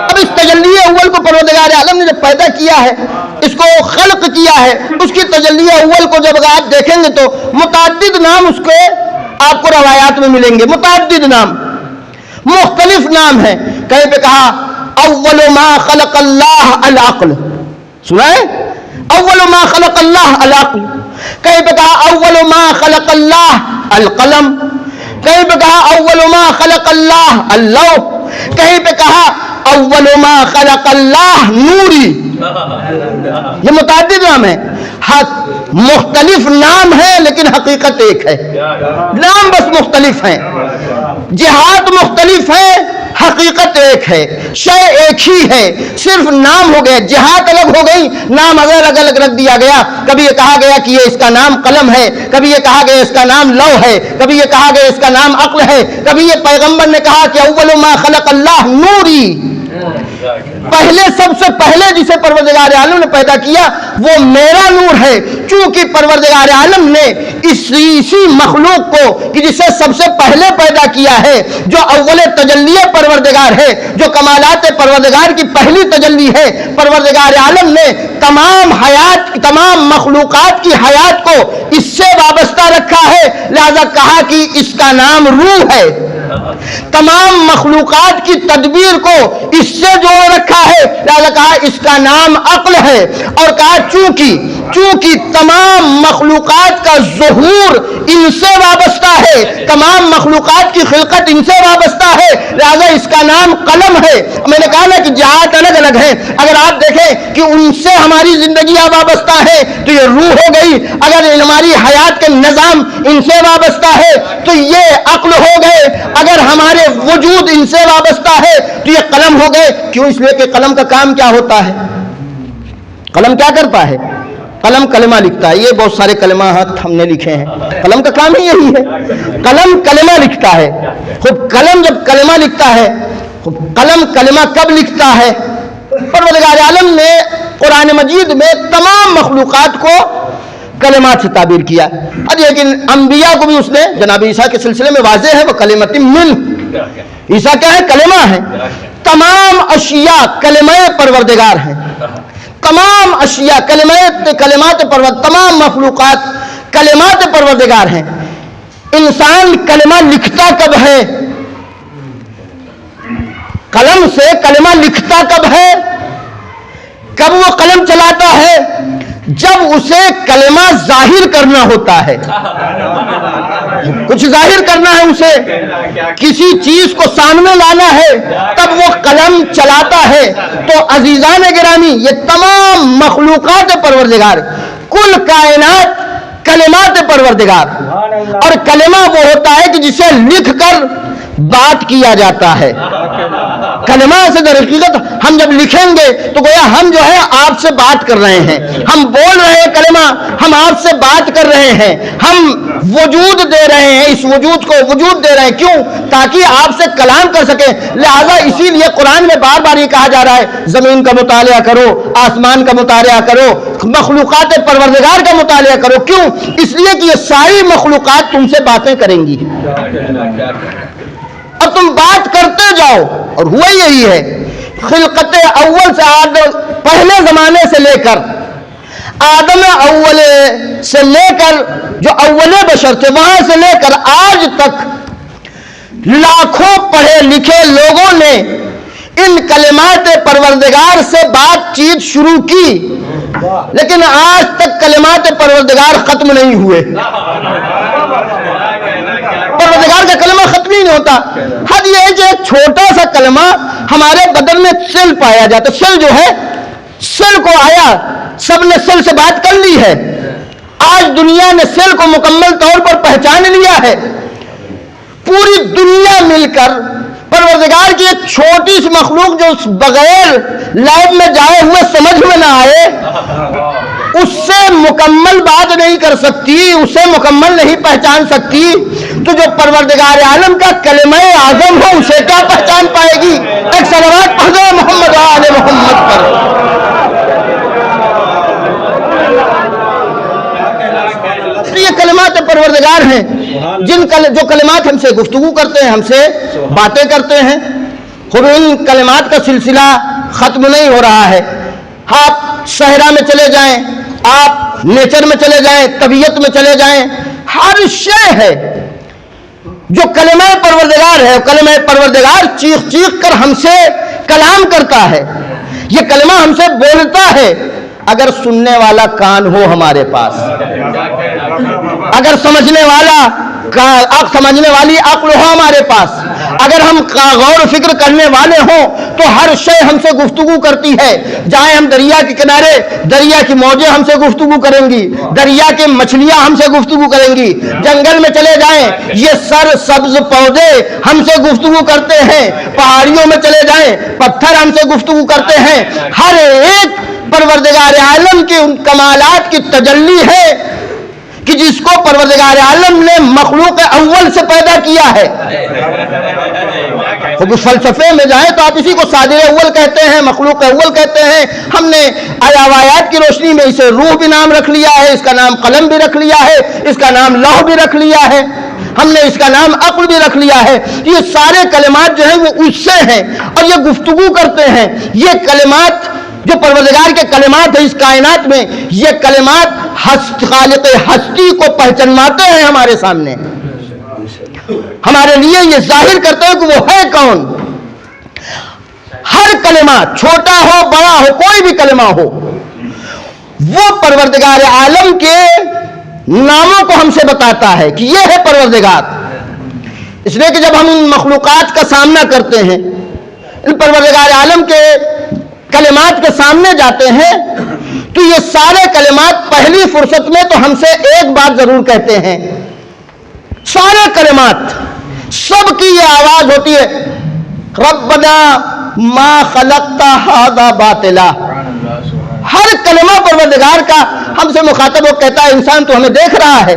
اب اس تجلی اول کو پروردگار عالم نے جب پیدا کیا ہے، اس کو خلق کیا ہے، اس کی تجلی اول کو جب آپ دیکھیں گے تو متعدد نام اس کے آپ کو روایات میں ملیں گے، متعدد نام، مختلف نام ہیں۔ کہیں پہ کہا اول ما خلق اللہ العقل، سنا ہے؟ اول ما خلق اللہ العقل۔ کہیں پہ کہا اول ما خلق اللہ القلم، کہیں پہ کہا اول ما خلق اللہ اللوح، کہیں پہ کہا اول ما خلق اللہ نوری۔ یہ متعدد نام ہیں، مختلف نام ہیں لیکن حقیقت حقیقت ایک ہے، نام بس مختلف ہیں، جہات مختلف ہیں، حقیقت ایک ہے، شے ایک ہی ہے، صرف نام ہو گئے، جہات الگ ہو گئی، نام الگ الگ رکھ دیا گیا۔ کبھی یہ کہا گیا کہ یہ اس کا نام قلم ہے، کبھی یہ کہا گیا اس کا نام لو ہے، کبھی یہ کہا گیا اس کا نام عقل ہے، کبھی یہ پیغمبر نے کہا کہ اول ما خلق اللہ نوری، پہلے سب سے پہلے جسے پروردگار عالم نے پیدا کیا وہ میرا نور ہے۔ چونکہ پروردگار عالم نے اسی مخلوق کو کہ جسے سب سے پہلے پیدا کیا ہے، جو اول تجلی پروردگار ہے، جو کمالات پروردگار کی پہلی تجلی ہے، پروردگار عالم نے تمام مخلوقات کی حیات کو اس سے وابستہ رکھا ہے، لہذا کہا کہ اس کا نام روح ہے۔ تمام مخلوقات کی تدبیر کو اس سے جوڑ رکھا ہے، لہذا کہا اس کا نام عقل ہے، اور کہا چونکہ تمام مخلوقات کا ظہور ان سے وابستہ ہے، تمام مخلوقات کی خلقت ان سے وابستہ ہے، لہذا اس کا نام قلم ہے۔ میں نے کہا نا کہ جہات الگ الگ ہیں، اگر آپ دیکھیں کہ ان سے ہماری زندگیاں وابستہ ہے تو یہ روح ہو گئی، اگر ہماری حیات کے نظام ان سے وابستہ ہے تو یہ عقل ہو گئے، اگر ہمارے وجود ان سے وابستہ ہے تو یہ قلم ہو گئے۔ کیوں؟ اس لیے کہ قلم کا کام کیا ہوتا ہے؟ قلم کیا کرتا ہے؟ قلم کلمہ لکھتا ہے۔ یہ بہت سارے کلمات ہم نے لکھے ہیں، قلم کا کام ہی یہی ہے، قلم کلمہ لکھتا ہے۔ خود قلم جب کلمہ لکھتا ہے، قلم کلمہ کب لکھتا ہے؟ پروردگار عالم نے قرآن مجید میں تمام مخلوقات کو کلمات سے تعبیر کیا، لیکن انبیاء کو بھی اس نے جناب عیسیٰ کے سلسلے میں واضح ہے، وہ کلمت من، عیسیٰ کیا ہے؟ کلمہ ہے۔ تمام اشیاء کلمہ پروردگار ہیں، تمام اشیاء کلمات پروردگار، تمام مخلوقات کلمات پروردگار ہیں۔ انسان کلمہ لکھتا کب ہے؟ قلم سے کلمہ لکھتا کب ہے؟ کب وہ قلم چلاتا ہے؟ جب اسے کلمہ ظاہر کرنا ہوتا ہے، کچھ ظاہر کرنا ہے، اسے کسی چیز کو سامنے لانا ہے، تب وہ قلم چلاتا ہے۔ تو عزیزان گرامی، یہ تمام مخلوقات پروردگار، کل کائنات کلمات پروردگار، اور کلمہ وہ ہوتا ہے کہ جسے لکھ کر بات کیا جاتا ہے۔ کلمہ سے در حقیقت ہم جب لکھیں گے تو گویا ہم جو ہے آپ سے بات کر رہے ہیں، ہم بول رہے ہیں کلمہ، ہم آپ سے بات کر رہے ہیں، ہم وجود دے رہے ہیں، اس وجود کو وجود دے رہے ہیں۔ کیوں؟ تاکہ آپ سے کلام کر سکیں۔ لہذا اسی لیے قرآن میں بار بار یہ کہا جا رہا ہے زمین کا مطالعہ کرو، آسمان کا مطالعہ کرو، مخلوقات پروردگار کا مطالعہ کرو۔ کیوں؟ اس لیے کہ یہ ساری مخلوقات تم سے باتیں کریں گی، اور تم بات کرتے جاؤ، اور ہوا یہی ہے۔ خلقت اول سے آدم، پہلے زمانے سے لے کر آدم اول سے لے کر جو اول بشر تھے وہاں سے لے کر آج تک لاکھوں پڑھے لکھے لوگوں نے ان کلمات پروردگار سے بات چیت شروع کی، لیکن آج تک کلمات پروردگار ختم نہیں ہوئے۔ پروردگار کا کلمہ ختم ہی نہیں ہوتا۔ حد یہ ہے کہ ایک چھوٹا سا کلمہ ہمارے بدن میں سل پایا جاتا، سل جو ہے، سل کو آیا، سب نے سل سے بات کر لی ہے، آج دنیا نے سل کو مکمل طور پر پہچان لیا ہے۔ پوری دنیا مل کر پروردگار کی ایک چھوٹی سی مخلوق جو بغیر لائب میں جائے ہوئے سمجھ میں نہ آئے، اس سے مکمل بات نہیں کر سکتی، اسے مکمل نہیں پہچان سکتی، تو جو پروردگار عالم کا کلمہ اعظم ہو اسے کیا پہچان پائے گی؟ ایک صلوات پڑھو محمد آل محمد پر۔ یہ کلمات پروردگار ہیں، جو کلمات ہم سے گفتگو کرتے ہیں، ہم سے باتیں کرتے ہیں۔ خود ان کلمات کا سلسلہ ختم نہیں ہو رہا ہے۔ آپ صحرا میں چلے جائیں، آپ نیچر میں چلے جائیں، طبیعت میں چلے جائیں، ہر شے ہے جو کلمہ پروردگار ہے۔ کلمہ پروردگار چیخ چیخ کر ہم سے کلام کرتا ہے، یہ کلمہ ہم سے بولتا ہے، اگر سننے والا کان ہو ہمارے پاس، اگر سمجھنے والی عقل ہو ہمارے پاس، اگر ہم غور و فکر کرنے والے ہوں تو ہر شے ہم سے گفتگو کرتی ہے. جائیں ہم دریا کے کنارے، دریا کی موجیں ہم سے گفتگو کریں گی، دریا کے مچھلیاں ہم سے گفتگو کریں گی. جنگل میں چلے جائیں، یہ سر سبز پودے ہم سے گفتگو کرتے ہیں. پہاڑیوں میں چلے جائیں، پتھر ہم سے گفتگو کرتے ہیں. ہر ایک پروردگار عالم کے ان کمالات کی تجلی ہے کہ جس کو پروردگار عالم نے مخلوق اول سے پیدا کیا ہے. تو فلسفے میں جائیں تو آپ اسی کو صادر اول کہتے ہیں، مخلوق اول کہتے ہیں. ہم نے آیات کی روشنی میں اسے روح بھی نام رکھ لیا ہے، اس کا نام قلم بھی رکھ لیا ہے، اس کا نام لوح بھی رکھ لیا ہے، ہم نے اس کا نام عقل بھی رکھ لیا ہے. یہ سارے کلمات جو ہیں وہ اس سے ہیں اور یہ گفتگو کرتے ہیں. یہ کلمات جو پروردگار کے کلمات ہیں اس کائنات میں، یہ کلمات خالق ہستی کو پہچانواتے ہیں ہمارے سامنے، ہمارے لیے یہ ظاہر کرتے ہیں کہ وہ ہے کون. ہر کلمات چھوٹا ہو بڑا ہو، کوئی بھی کلمہ ہو، وہ پروردگار عالم کے ناموں کو ہم سے بتاتا ہے کہ یہ ہے پروردگار. اس لیے کہ جب ہم ان مخلوقات کا سامنا کرتے ہیں، ان پروردگار عالم کے کلمات کے سامنے جاتے ہیں، تو یہ سارے کلمات پہلی فرصت میں تو ہم سے ایک بات ضرور کہتے ہیں. سارے کلمات سب کی یہ آواز ہوتی ہے، ربنا ما خلقت ھذا باطلا. ہر کلمہ پروردگار کا ہم سے مخاطب ہو کہتا ہے انسان تو ہمیں دیکھ رہا ہے،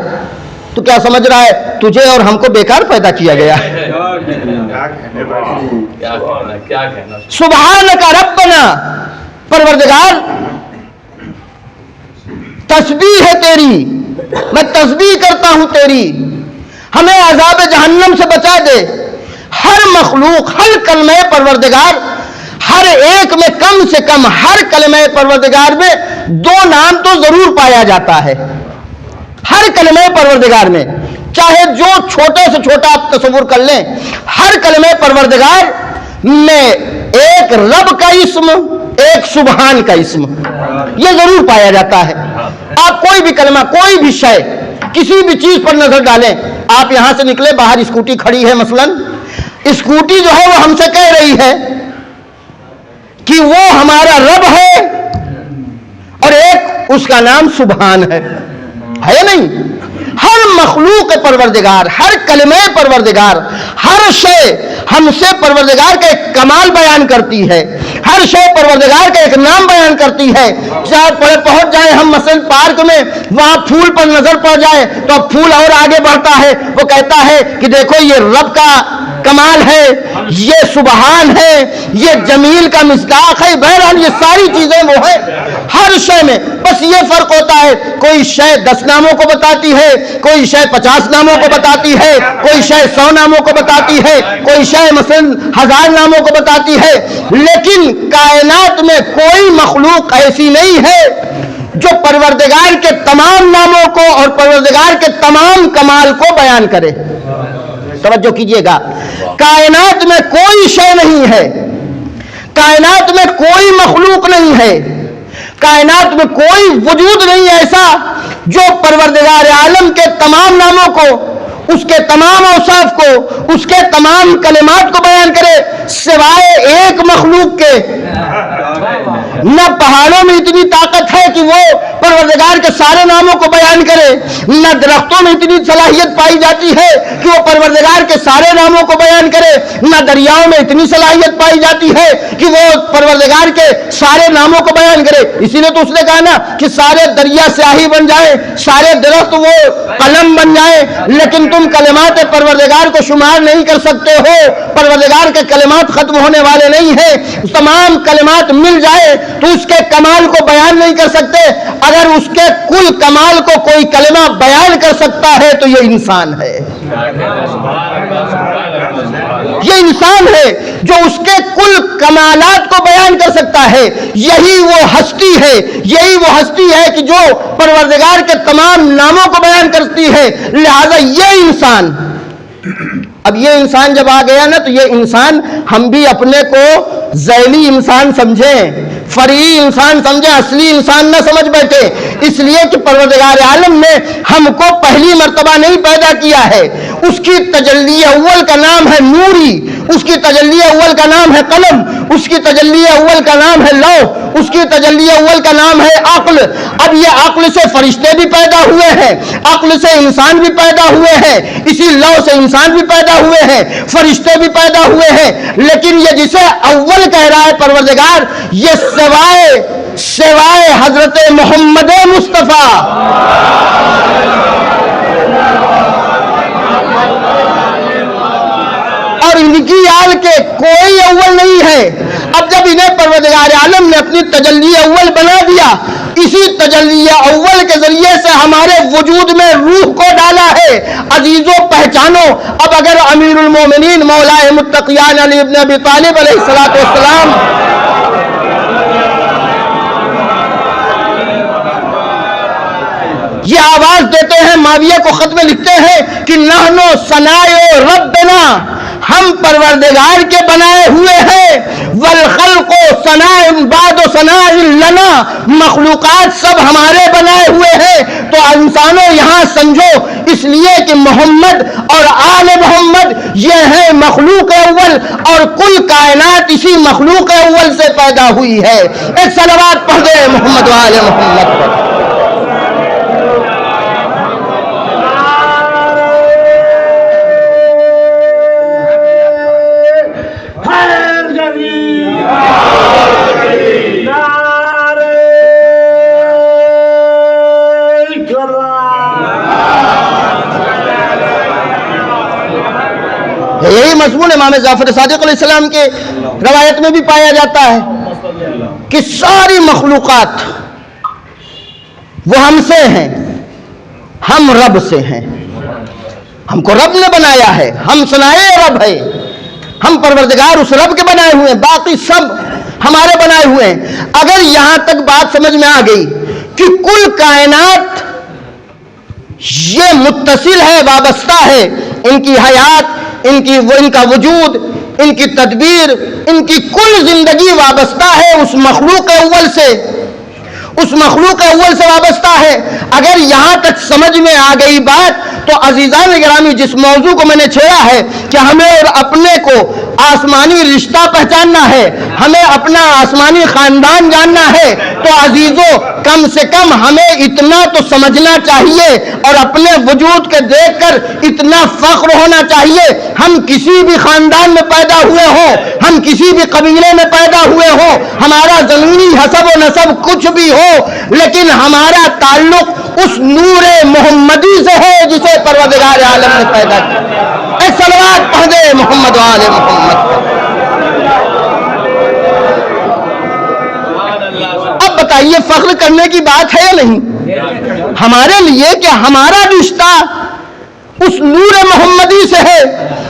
تو کیا سمجھ رہا ہے تجھے اور ہم کو بیکار پیدا کیا گیا. سبحانک ربنا، پروردگار تسبیح ہے تیری، میں تسبیح کرتا ہوں تیری، ہمیں عذاب جہنم سے بچا دے. ہر مخلوق، ہر کلمہ پروردگار، ہر ایک میں کم سے کم ہر کلمہ پروردگار میں دو نام تو ضرور پایا جاتا ہے. ہر کلمہ پروردگار میں، چاہے جو چھوٹے سے چھوٹا آپ تصور کر لیں، ہر کلمہ پروردگار میں ایک رب کا اسم، ایک سبحان کا اسم یہ ضرور پایا جاتا ہے. آپ کوئی بھی کلمہ، کوئی بھی شے، کسی بھی چیز پر نظر ڈالیں. آپ یہاں سے نکلے، باہر اسکوٹی کھڑی ہے، مثلا اسکوٹی جو ہے وہ ہم سے کہہ رہی ہے کہ وہ ہمارا رب ہے، اور ایک اس کا نام سبحان ہے نہیں. ہر مخلوق پروردگار، ہر کلمہ پروردگار، ہر شے ہم سے پروردگار کا ایک کمال بیان کرتی ہے، ہر شے پروردگار کا ایک نام بیان کرتی ہے. چاہے پہنچ جائیں ہم مثلا پارک میں، وہاں پھول پر نظر پڑ جائے تو اب پھول اور آگے بڑھتا ہے، وہ کہتا ہے کہ دیکھو یہ رب کا کمال ہے، یہ سبحان ہے، یہ جمیل کا مصداق ہے. بہرحال یہ ساری چیزیں وہ ہیں ہر شے میں. بس یہ فرق ہوتا ہے، کوئی شے 10 ناموں کو بتاتی ہے، کوئی شے 50 ناموں کو بتاتی ہے، کوئی شے 100 ناموں کو بتاتی ہے، کوئی شے مثلا 1000 ناموں کو بتاتی ہے. لیکن کائنات میں کوئی مخلوق ایسی نہیں ہے جو پروردگار کے تمام ناموں کو اور پروردگار کے تمام کمال کو بیان کرے. توجہ کیجئے گا، کائنات میں کوئی شے نہیں ہے، کائنات میں کوئی مخلوق نہیں ہے، کائنات میں کوئی وجود نہیں ایسا جو پروردگار عالم کے تمام ناموں کو، اس کے تمام اوصاف کو، اس کے تمام کلمات کو بیان کرے سوائے ایک مخلوق کے. نہ پہاڑوں میں اتنی طاقت ہے کہ وہ پروردگار کے سارے ناموں کو بیان کرے، نہ درختوں میں اتنی صلاحیت پائی جاتی ہے کہ وہ پروردگار کے سارے ناموں کو بیان کرے، نہ دریاؤں میں اتنی صلاحیت پائی جاتی ہے کہ وہ پروردگار کے سارے ناموں کو بیان کرے. اسی لیے تو اس نے کہا نا کہ سارے دریا سیاہی بن جائیں، سارے درخت وہ قلم بن جائیں، لیکن تم کلمات پروردگار کو شمار نہیں کر سکتے ہو. پروردگار کے کلمات ختم ہونے والے نہیں ہیں. تمام کلمات مل جائے تو اس کے کمال کو بیان نہیں کر سکتے. اگر اس کے کل کمال کو کوئی کلمہ بیان کر سکتا ہے تو یہ انسان ہے. یہ انسان ہے جو اس کے کل کمالات کو بیان کر سکتا ہے. یہی وہ ہستی ہے، یہی وہ ہستی ہے کہ جو پروردگار کے تمام ناموں کو بیان کرتی ہے. لہذا یہ انسان، اب یہ انسان جب آ گیا نا تو یہ انسان ہم بھی اپنے کو ذیلی انسان سمجھیں، فرعی انسان سمجھیں، اصلی انسان نہ سمجھ بیٹھے. اس لیے کہ پروردگار عالم نے ہم کو پہلی مرتبہ نہیں پیدا کیا ہے. اس کی تجلی اول کا نام ہے نوری، اس کی تجلی اول کا نام ہے قلم، اس کی تجلی اول کا نام ہے لوح، اس کی تجلی اول کا نام ہے عقل۔ اب یہ عقل سے فرشتے بھی پیدا ہوئے ہیں، عقل سے انسان بھی پیدا ہوئے ہیں، اسی لوح سے انسان بھی پیدا ہوئے ہیں، فرشتے بھی پیدا ہوئے ہیں، لیکن یہ جسے اول کہہ رہا ہے پروردگار، یہ سوائے حضرت محمد مصطفیٰ اور ان کی آل کے کوئی اول نہیں ہے۔ اب جب انہیں پروردگار عالم نے اپنی تجلی اول بنا دیا، اسی تجلی اول کے ذریعے سے ہمارے وجود میں روح کو ڈالا ہے۔ عزیزو پہچانو، اب اگر امیر المومنین مولا متقیان علی ابن ابی طالب علیہ السلام یہ آواز دیتے ہیں، معاویہ کو خط میں لکھتے ہیں کہ نحنو صنائع ربنا، ہم پروردگار کے بنائے ہوئے ہیں، والخلق صنائع بعد صنائع لنا، مخلوقات سب ہمارے بنائے ہوئے ہیں۔ تو انسانوں یہاں سمجھو، اس لیے کہ محمد اور آل محمد یہ ہے مخلوق اول، اور کل کائنات اسی مخلوق اول سے پیدا ہوئی ہے۔ ایک صلوات پڑھ دے محمد و آل محمد پر۔ یہی مضمون امام جعفر صادق علیہ السلام کے روایت میں بھی پایا جاتا ہے کہ ساری مخلوقات وہ ہم سے ہیں، ہم رب سے ہیں، ہم کو رب نے بنایا ہے، ہم صنائع رب ہے، ہم پروردگار اس رب کے بنائے ہوئے ہیں، باقی سب ہمارے بنائے ہوئے ہیں۔ اگر یہاں تک بات سمجھ میں آ گئی کہ کل کائنات یہ متصل ہے، وابستہ ہے، ان کی حیات، ان کا وجود، ان کی تدبیر، ان کی کل زندگی وابستہ ہے اس مخلوق اول سے، اس مخلوق اول سے وابستہ ہے۔ اگر یہاں تک سمجھ میں آ گئی بات تو عزیزان گرامی، جس موضوع کو میں نے چھیڑا ہے کہ ہمیں اور اپنے کو آسمانی رشتہ پہچاننا ہے، ہمیں اپنا آسمانی خاندان جاننا ہے، تو عزیزوں کم سے کم ہمیں اتنا تو سمجھنا چاہیے اور اپنے وجود کے دیکھ کر اتنا فخر ہونا چاہیے، ہم کسی بھی خاندان میں پیدا ہوئے ہوں، ہم کسی بھی قبیلے میں پیدا ہوئے ہوں، ہمارا زمینی حسب و نسب کچھ بھی ہو، لیکن ہمارا تعلق اس نور محمدی سے ہے جسے پروردگار عالم نے پیدا کیا۔ اے صلوات پڑھ دے محمد و آل محمد۔ اب بتائیے فخر کرنے کی بات ہے یا نہیں ہمارے لیے کہ ہمارا رشتہ اس نور محمدی سے ہے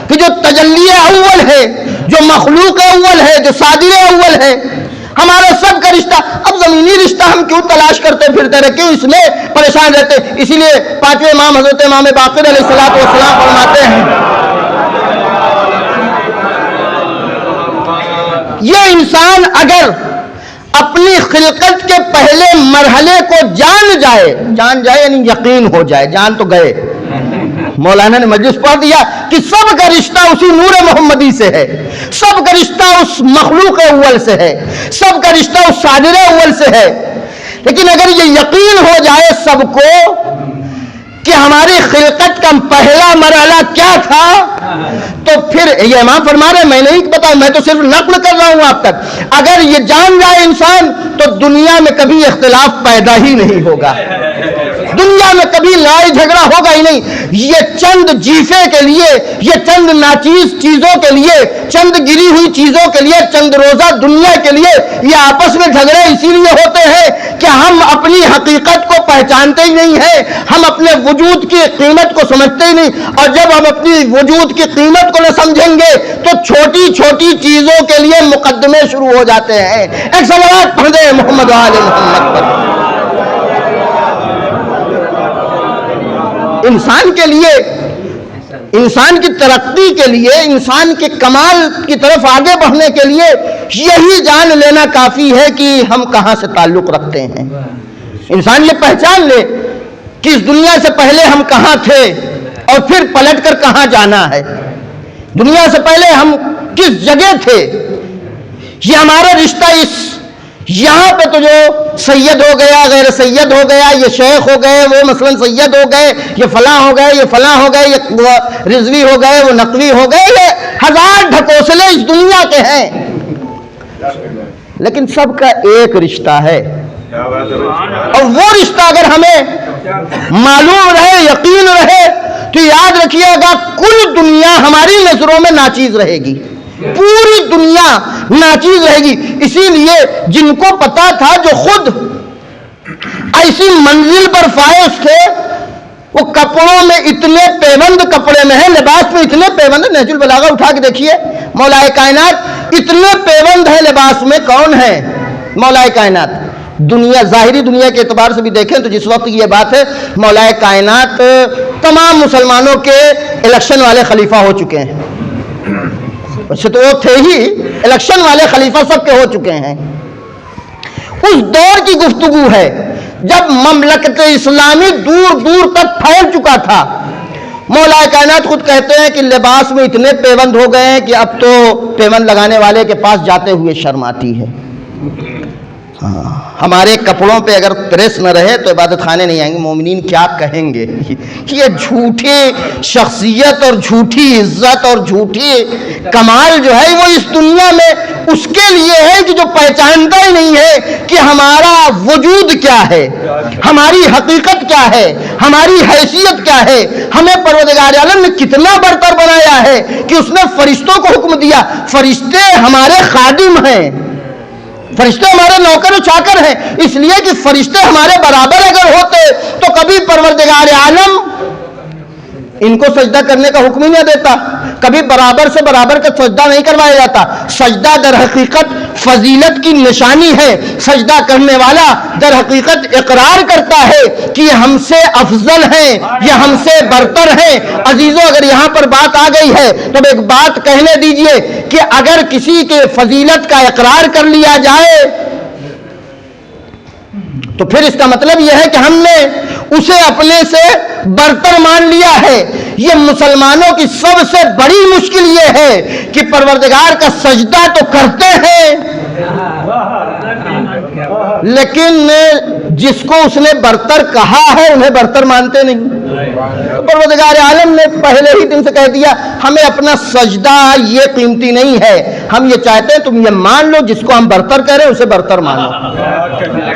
کہ جو تجلی اول ہے، جو مخلوق اول ہے، جو صادر اول ہے، ہمارا سب کا رشتہ۔ اب زمینی رشتہ ہم کیوں تلاش کرتے پھرتے رہے، کیوں اس میں پریشان رہتے؟ اسی لیے پانچویں امام حضرت امام باقر علیہ السلام فرماتے ہیں یہ انسان اگر اپنی خلقت کے پہلے مرحلے کو جان جائے یعنی یقین ہو جائے، جان تو گئے، مولانا نے مجلس پڑھ دیا کہ سب کا رشتہ اسی نور محمدی سے ہے، سب کا رشتہ اس مخلوق اول سے ہے، سب کا رشتہ اس صادر اول سے ہے۔ لیکن اگر یہ یقین ہو جائے سب کو کہ ہماری خلقت کا پہلا مرحلہ کیا تھا، تو پھر یہ امام فرما رہے ہیں، میں نہیں بتا، میں تو صرف نقل کر رہا ہوں آپ تک، اگر یہ جان جائے انسان تو دنیا میں کبھی اختلاف پیدا ہی نہیں ہوگا، دنیا میں کبھی لڑائی جھگڑا ہوگا ہی نہیں۔ یہ چند جیفے کے لیے، یہ چند ناچیز چیزوں کے لیے، چند گری ہوئی چیزوں کے لیے، چند روزہ دنیا کے لیے یہ آپس میں جھگڑے اسی لیے ہوتے ہیں کہ ہم اپنی حقیقت کو پہچانتے ہی نہیں ہیں، ہم اپنے وجود کی قیمت کو سمجھتے ہی نہیں، اور جب ہم اپنی وجود کی قیمت کو نہ سمجھیں گے تو چھوٹی چھوٹی چیزوں کے لیے مقدمے شروع ہو جاتے ہیں۔ ایک صلوات پڑھ دیں محمد و آل محمد پر۔ انسان کے لیے، انسان کی ترقی کے لیے، انسان کے کمال کی طرف آگے بڑھنے کے لیے یہی جان لینا کافی ہے کہ ہم کہاں سے تعلق رکھتے ہیں۔ انسان یہ پہچان لے کہ اس دنیا سے پہلے ہم کہاں تھے اور پھر پلٹ کر کہاں جانا ہے۔ دنیا سے پہلے ہم کس جگہ تھے. یہ ہمارا رشتہ یہاں پہ تو جو سید ہو گیا، غیر سید ہو گیا، یہ شیخ ہو گئے، وہ مثلا سید ہو گئے، یہ فلاں ہو گئے، یہ فلاں ہو گئے، یہ رضوی ہو گئے، وہ نقوی ہو گئے، یہ ہزار ڈھکوسلے اس دنیا کے ہیں، لیکن سب کا ایک رشتہ ہے. اور وہ رشتہ اگر ہمیں معلوم رہے، یقین رہے، تو یاد رکھیے گا کل دنیا ہماری نظروں میں ناچیز رہے گی، پوری دنیا ناچیز رہے گی. اسی لیے جن کو پتا تھا، جو خود ایسی منزل پر فائز تھے، وہ کپڑوں میں اتنے پیوند کپڑے میں ہیں، لباس میں اتنے پیوند ہیں. نہج البلاغہ اٹھا کے دیکھیے، مولا کائنات اتنے پیوند ہے لباس میں. کون ہے مولا کائنات؟ دنیا، ظاہری دنیا کے اعتبار سے بھی دیکھیں تو جس وقت یہ بات ہے، مولا کائنات تمام مسلمانوں کے الیکشن والے خلیفہ ہو چکے ہیں. ویسے تو وہ تھے ہی، الیکشن والے خلیفہ سب کے ہو چکے ہیں. اس دور کی گفتگو ہے جب مملکت اسلامی دور دور تک پھیل چکا تھا. مولا کائنات خود کہتے ہیں کہ لباس میں اتنے پیوند ہو گئے ہیں کہ اب تو پیوند لگانے والے کے پاس جاتے ہوئے شرم آتی ہے. ہمارے کپڑوں پہ اگر پریس نہ رہے تو عبادت خانے نہیں آئیں گے. مومنین کیا کہیں گے؟ یہ جھوٹی شخصیت اور جھوٹی عزت اور جھوٹی کمال جو ہے وہ اس دنیا میں اس کے لیے ہے کہ جو پہچانتا ہی نہیں ہے کہ ہمارا وجود کیا ہے، ہماری حقیقت کیا ہے، ہماری حیثیت کیا ہے. ہمیں پروردگار عالم نے کتنا برتر بنایا ہے کہ اس نے فرشتوں کو حکم دیا. فرشتے ہمارے خادم ہیں، فرشتے ہمارے نوکر و چاکر ہیں. اس لیے کہ فرشتے ہمارے برابر اگر ہوتے تو کبھی پروردگار عالم ان کو سجدہ کرنے کا حکم ہی نہ دیتا، کبھی برابر سے برابر کا سجدہ نہیں کروایا جاتا. سجدہ در حقیقت فضیلت کی نشانی ہے. سجدہ کرنے والا در حقیقت اقرار کرتا ہے کہ یہ ہم سے افضل ہیں، یہ ہم سے برتر ہیں. عزیزوں، اگر یہاں پر بات آ گئی ہے تو ایک بات کہنے دیجئے کہ اگر کسی کے فضیلت کا اقرار کر لیا جائے تو پھر اس کا مطلب یہ ہے کہ ہم نے اسے اپنے سے برتر مان لیا ہے. یہ مسلمانوں کی سب سے بڑی مشکل یہ ہے کہ پروردگار کا سجدہ تو کرتے ہیں لیکن جس کو اس نے برتر کہا ہے انہیں برتر مانتے نہیں. پروردگار عالم نے پہلے ہی دن سے کہہ دیا ہمیں اپنا سجدہ یہ قیمتی نہیں ہے، ہم یہ چاہتے ہیں تم یہ مان لو جس کو ہم برتر کہہ رہے ہیں اسے برتر مانو.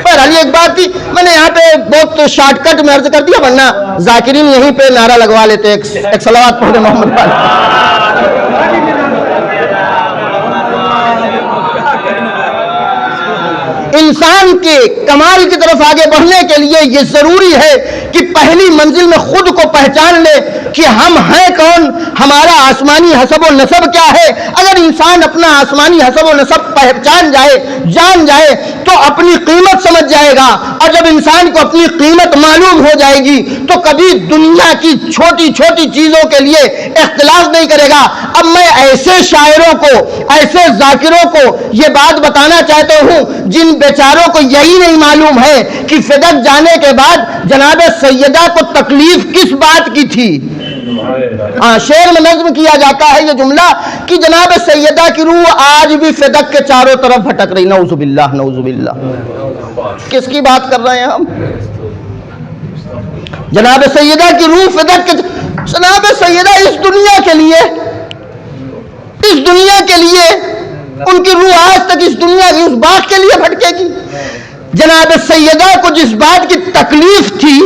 بہرحال ایک بات تھی، میں نے یہاں پہ بہت شارٹ کٹ میں عرض کر دیا، ورنہ ذاکرین یہیں پہ نعرہ لگوا لیتے ایک صلوات پڑھے محمد والے. انسان کے کمال کی طرف آگے بڑھنے کے لیے یہ ضروری ہے کہ پہلی منزل میں خود کو پہچان لے کہ ہم ہیں کون، ہمارا آسمانی حسب و نسب کیا ہے. اگر انسان اپنا آسمانی حسب و نسب پہچان جائے، جان جائے تو اپنی قیمت سمجھ جائے گا. اور جب انسان کو اپنی قیمت معلوم ہو جائے گی تو کبھی دنیا کی چھوٹی چھوٹی چیزوں کے لیے اختلاف نہیں کرے گا. اب میں ایسے شاعروں کو، ایسے ذاکروں کو یہ بات بتانا چاہتا ہوں جن بیچاروں کو یہی نہیں معلوم ہے کہ فدق جانے کے بعد جناب سیدہ کو تکلیف کس بات کی تھی. شعر میں نظم کیا جاتا ہے یہ جملہ کہ جناب سیدہ کی روح آج بھی فدق کے چاروں طرف بھٹک رہی. نعوذ باللہ، نعوذ باللہ. کس کی بات کر رہے ہیں ہم؟ جناب سیدہ کی روح فدق کے، جناب سیدہ اس دنیا کے لیے، اس دنیا کے لیے ان کی روح آج تک اس دنیا کی اس بات کے لیے بھٹکے گی. جناب سیدہ کو جس بات کی تکلیف تھی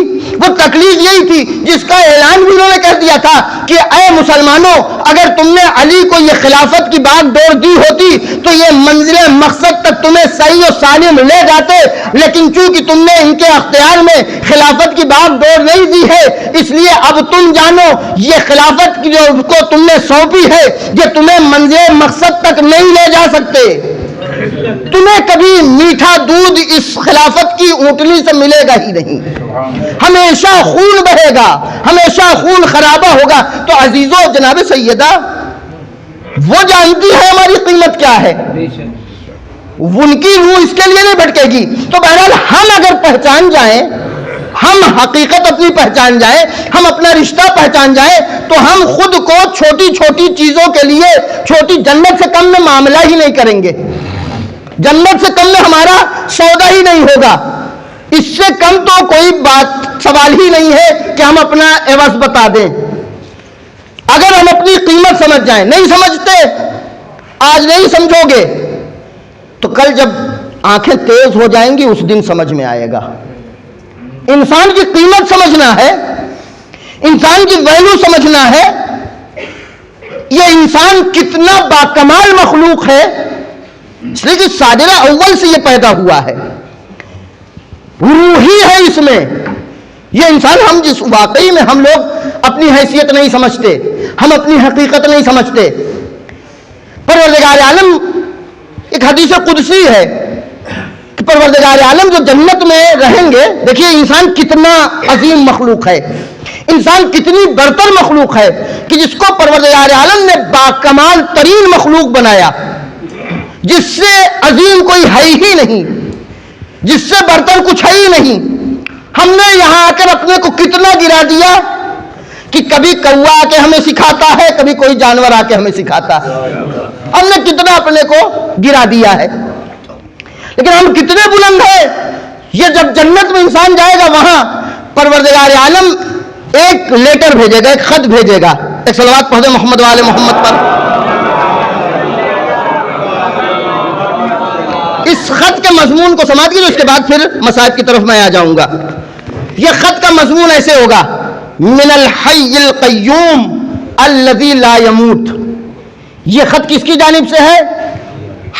وہ تکلیف یہی تھی جس کا اعلان بھی انہوں نے کر دیا تھا کہ اے مسلمانوں، اگر تم نے علی کو یہ خلافت کی بات ڈور دی ہوتی تو یہ منزل مقصد تک تمہیں صحیح و سالم لے جاتے، لیکن چونکہ تم نے ان کے اختیار میں خلافت کی بات ڈور نہیں دی ہے اس لیے اب تم جانو یہ خلافت کی جو کو تم نے سونپی ہے یہ تمہیں منزل مقصد تک نہیں لے جا سکتے. تمہیں کبھی میٹھا دودھ اس خلافت کی اونٹنی سے ملے گا ہی نہیں، ہمیشہ خون بہے گا، ہمیشہ خون خرابہ ہوگا. تو عزیزو، جناب سیدہ وہ جانتی ہے ہماری قیمت کیا ہے، ان کی روح اس کے لیے نہیں بھٹکے گی. تو بہرحال ہم اگر پہچان جائیں، ہم حقیقت اپنی پہچان جائیں، ہم اپنا رشتہ پہچان جائیں، تو ہم خود کو چھوٹی چھوٹی چیزوں کے لیے چھوٹی جنت سے کم میں معاملہ ہی نہیں کریں گے، جنت سے کم میں ہمارا سودا ہی نہیں ہوگا، اس سے کم تو کوئی بات سوال ہی نہیں ہے کہ ہم اپنا عوض بتا دیں۔ اگر ہم اپنی قیمت سمجھ جائیں، نہیں سمجھتے، آج نہیں سمجھو گے تو کل جب آنکھیں تیز ہو جائیں گی اس دن سمجھ میں آئے گا۔ انسان کی قیمت سمجھنا ہے، انسان کی ویلیو سمجھنا ہے، یہ انسان کتنا باکمال مخلوق ہے، اس لیے کہ سادرہ اول سے یہ پیدا ہوا ہے، روحی ہے اس میں یہ انسان۔ ہم جس واقعی میں ہم لوگ اپنی حیثیت نہیں سمجھتے، ہم اپنی حقیقت نہیں سمجھتے۔ پروردگار عالم، ایک حدیث قدسی ہے کہ پروردگار عالم جو جنت میں رہیں گے، دیکھیے انسان کتنا عظیم مخلوق ہے، انسان کتنی برتر مخلوق ہے کہ جس کو پروردگار عالم نے باکمال ترین مخلوق بنایا، جس سے عظیم کوئی ہے ہی نہیں، جس سے برتر کچھ ہے ہی نہیں۔ ہم نے یہاں آ کر اپنے کو کتنا گرا دیا کہ کبھی کوا آ کے ہمیں سکھاتا ہے، کبھی کوئی جانور آ کے ہمیں سکھاتا ہے، ہم نے کتنا اپنے کو گرا دیا ہے۔ لیکن ہم کتنے بلند ہیں، یہ جب جنت میں انسان جائے گا وہاں پروردگار عالم ایک لیٹر بھیجے گا، ایک خط بھیجے گا۔ ایک صلوات پڑھ دیں محمد والے محمد پر۔ اس خط کے مضمون کو سماعت کیجیے، اس کے بعد پھر مسائل کی طرف میں آ جاؤں گا۔ یہ خط کا مضمون ایسے ہوگا: من الحی القیوم الذی لا یموت۔ یہ خط کس کی جانب سے ہے؟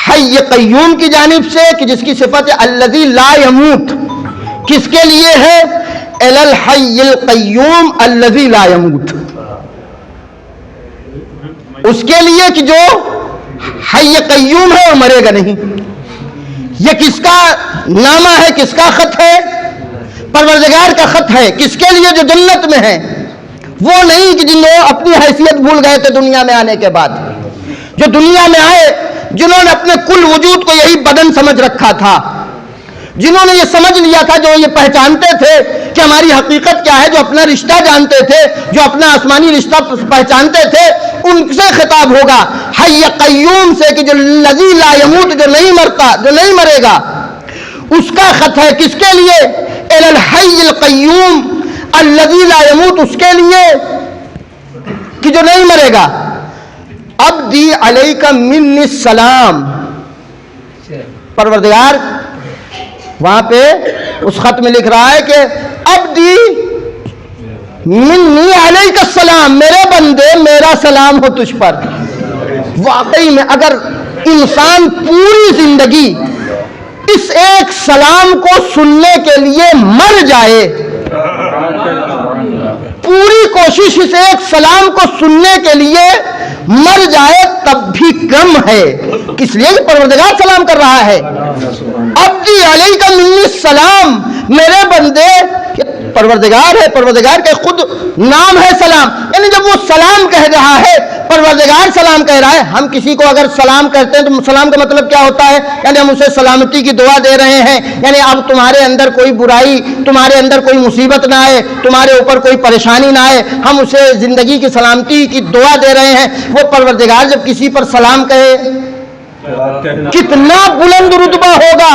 حی قیوم کی جانب سے، کہ جس کی صفت ہے الذی لا یموت۔ کس کے لیے ہے؟ الی الحی القیوم الذی لا یموت، اس کے لیے کہ جو حی قیوم ہے وہ مرے گا نہیں۔ یہ کس کا نامہ ہے، کس کا خط ہے؟ پروردگار کا خط ہے۔ کس کے لیے؟ جو جنت میں ہے، وہ نہیں کہ جن لوگ اپنی حیثیت بھول گئے تھے دنیا میں آنے کے بعد، جو دنیا میں آئے جنہوں نے اپنے کل وجود کو یہی بدن سمجھ رکھا تھا، جنہوں نے یہ سمجھ لیا تھا، جو یہ پہچانتے تھے کہ ہماری حقیقت کیا ہے، جو اپنا رشتہ جانتے تھے، جو اپنا آسمانی رشتہ پہچانتے تھے، ان سے خطاب ہوگا حی قیوم سے، کہ جو الذی لا یموت، جو نہیں مرتا، جو نہیں مرے گا، اس کا خط ہے۔ کس کے لیے؟ الی الحی القیوم الذی لا یموت، اس کے لیے کہ جو نہیں مرے گا۔ عبدی علیک منی السلام، پروردگار وہاں پہ اس خط میں لکھ رہا ہے کہ عبدی منی علیک السلام، میرے بندے میرا سلام ہو تجھ پر۔ واقعی میں اگر انسان پوری زندگی اس ایک سلام کو سننے کے لیے مر جائے، پوری کوشش اس ایک سلام کو سننے کے لیے مر جائے، تب بھی کم ہے۔ کس لیے؟ پروردگار سلام کر رہا ہے، عبدی علیک منی السلام، میرے بندے، پروردگار ہے، پروردگار کا خود نام ہے سلام، یعنی جب وہ سلام کہہ رہا ہے، پروردگار سلام کہہ رہا ہے۔ ہم کسی کو اگر سلام کرتے ہیں تو سلام کا مطلب کیا ہوتا ہے؟ یعنی ہم اسے سلامتی کی دعا دے رہے ہیں، یعنی اب تمہارے اندر کوئی برائی، تمہارے اندر کوئی مصیبت نہ آئے، تمہارے اوپر کوئی پریشانی نہ آئے، ہم اسے زندگی کی سلامتی کی دعا دے رہے ہیں۔ وہ پروردگار جب کسی پر سلام کہے کتنا بلند رتبہ ہوگا۔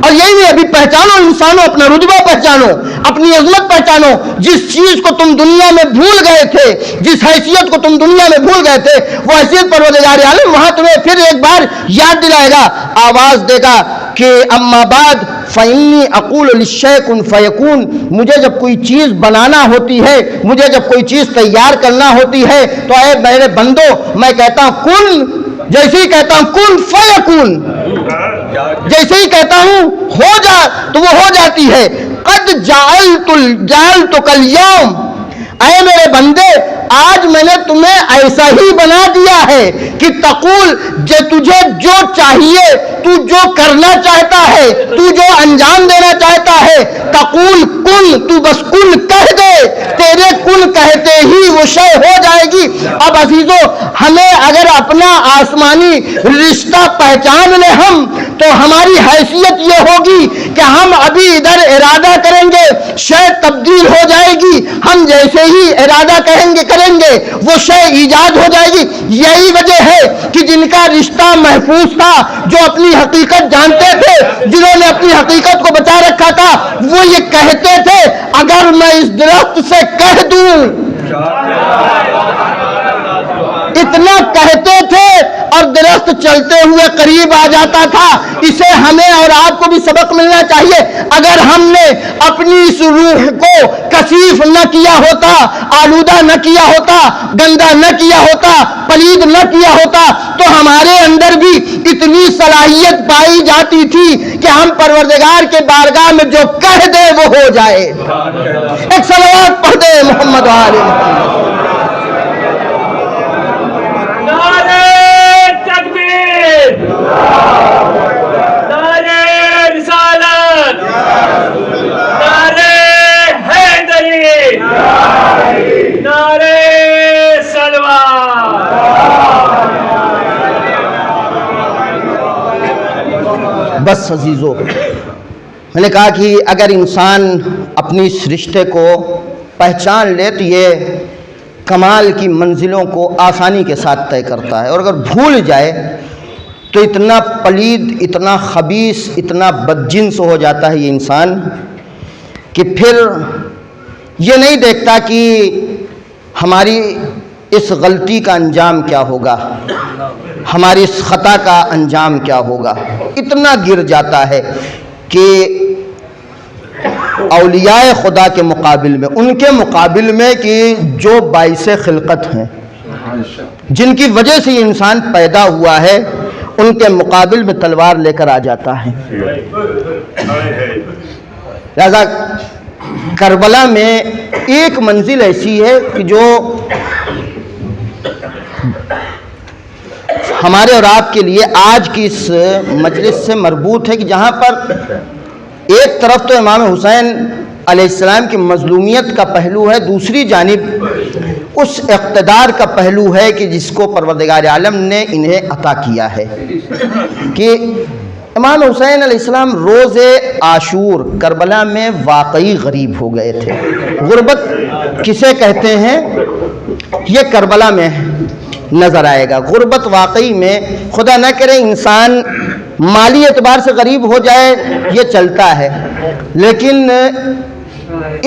اور یہی ابھی پہچانو انسانوں، اپنا رتبہ پہچانو، اپنی عظمت پہچانو۔ جس چیز کو تم دنیا میں بھول گئے تھے، جس حیثیت کو تم دنیا میں بھول گئے تھے، وہ حیثیت پروردگار عالم وہاں تمہیں پھر ایک بار یاد دلائے گا، آواز دے گا کہ اما بعد فإنی اقول للشیء کن فیکون۔ مجھے جب کوئی چیز بنانا ہوتی ہے، مجھے جب کوئی چیز تیار کرنا ہوتی ہے، تو اے میرے بندو، میں کہتا ہوں کن، جیسے ہی کہتا ہوں کن فیکون، جیسے ہی کہتا ہوں ہو جا تو وہ ہو جاتی ہے۔ قد جعلتک اليوم، اے میرے بندے، آج میں نے تمہیں ایسا ہی بنا دیا ہے کہ تقول، تجھے جو چاہیے، تو جو کرنا چاہتا ہے، تو جو انجام دینا چاہتا ہے، تقول کن، تو بس کن کہہ دے، تیرے کن کہتے ہی وہ شے ہو جائے گی۔ اب عزیزو، ہمیں اگر اپنا آسمانی رشتہ پہچان لے ہم، تو ہماری حیثیت یہ ہوگی کہ ہم ابھی ادھر ارادہ کریں گے، شے تبدیل ہو جائے گی، ہم جیسے ہی ارادہ کریں گے وہ شے ایجاد ہو جائے گی۔ یہی وجہ ہے کہ جن کا رشتہ محفوظ تھا، جو اپنی حقیقت جانتے تھے، جنہوں نے اپنی حقیقت کو بچا رکھا تھا، وہ یہ کہتے تھے اگر میں اس درخت سے کہہ دوں، اتنا کہتے تھے اور درخت چلتے ہوئے قریب آ جاتا تھا۔ اسے ہمیں اور آپ کو بھی سبق ملنا چاہیے۔ اگر ہم نے اپنی اس روح کو کثیف نہ کیا ہوتا، آلودہ نہ کیا ہوتا، گندا نہ کیا ہوتا، پلید نہ کیا ہوتا، تو ہمارے اندر بھی اتنی صلاحیت پائی جاتی تھی کہ ہم پروردگار کے بارگاہ میں جو کہہ دے وہ ہو جائے۔ ایک صلوات پڑھ دے محمد علیہ محمد۔ بس عزیزو، میں نے کہا کہ اگر انسان اپنی اس رشتے کو پہچان لے تو یہ کمال کی منزلوں کو آسانی کے ساتھ طے کرتا ہے، اور اگر بھول جائے تو اتنا پلید، اتنا خبیث، اتنا بدجنس ہو جاتا ہے یہ انسان کہ پھر یہ نہیں دیکھتا کہ ہماری اس غلطی کا انجام کیا ہوگا، ہماری اس خطا کا انجام کیا ہوگا۔ اتنا گر جاتا ہے کہ اولیاء خدا کے مقابل میں، ان کے مقابل میں کہ جو باعث خلقت ہیں، جن کی وجہ سے یہ انسان پیدا ہوا ہے، ان کے مقابل میں تلوار لے کر آ جاتا ہے۔ لہذا کربلا میں ایک منزل ایسی ہے کہ جو ہمارے اور آپ کے لیے آج کی اس مجلس سے مربوط ہے، کہ جہاں پر ایک طرف تو امام حسین علیہ السلام کی مظلومیت کا پہلو ہے، دوسری جانب اس اقتدار کا پہلو ہے کہ جس کو پروردگار عالم نے انہیں عطا کیا ہے، کہ امام حسین علیہ السلام روز عاشور کربلا میں واقعی غریب ہو گئے تھے۔ غربت کسے کہتے ہیں یہ کربلا میں نظر آئے گا۔ غربت واقعی میں، خدا نہ کرے انسان مالی اعتبار سے غریب ہو جائے، یہ چلتا ہے، لیکن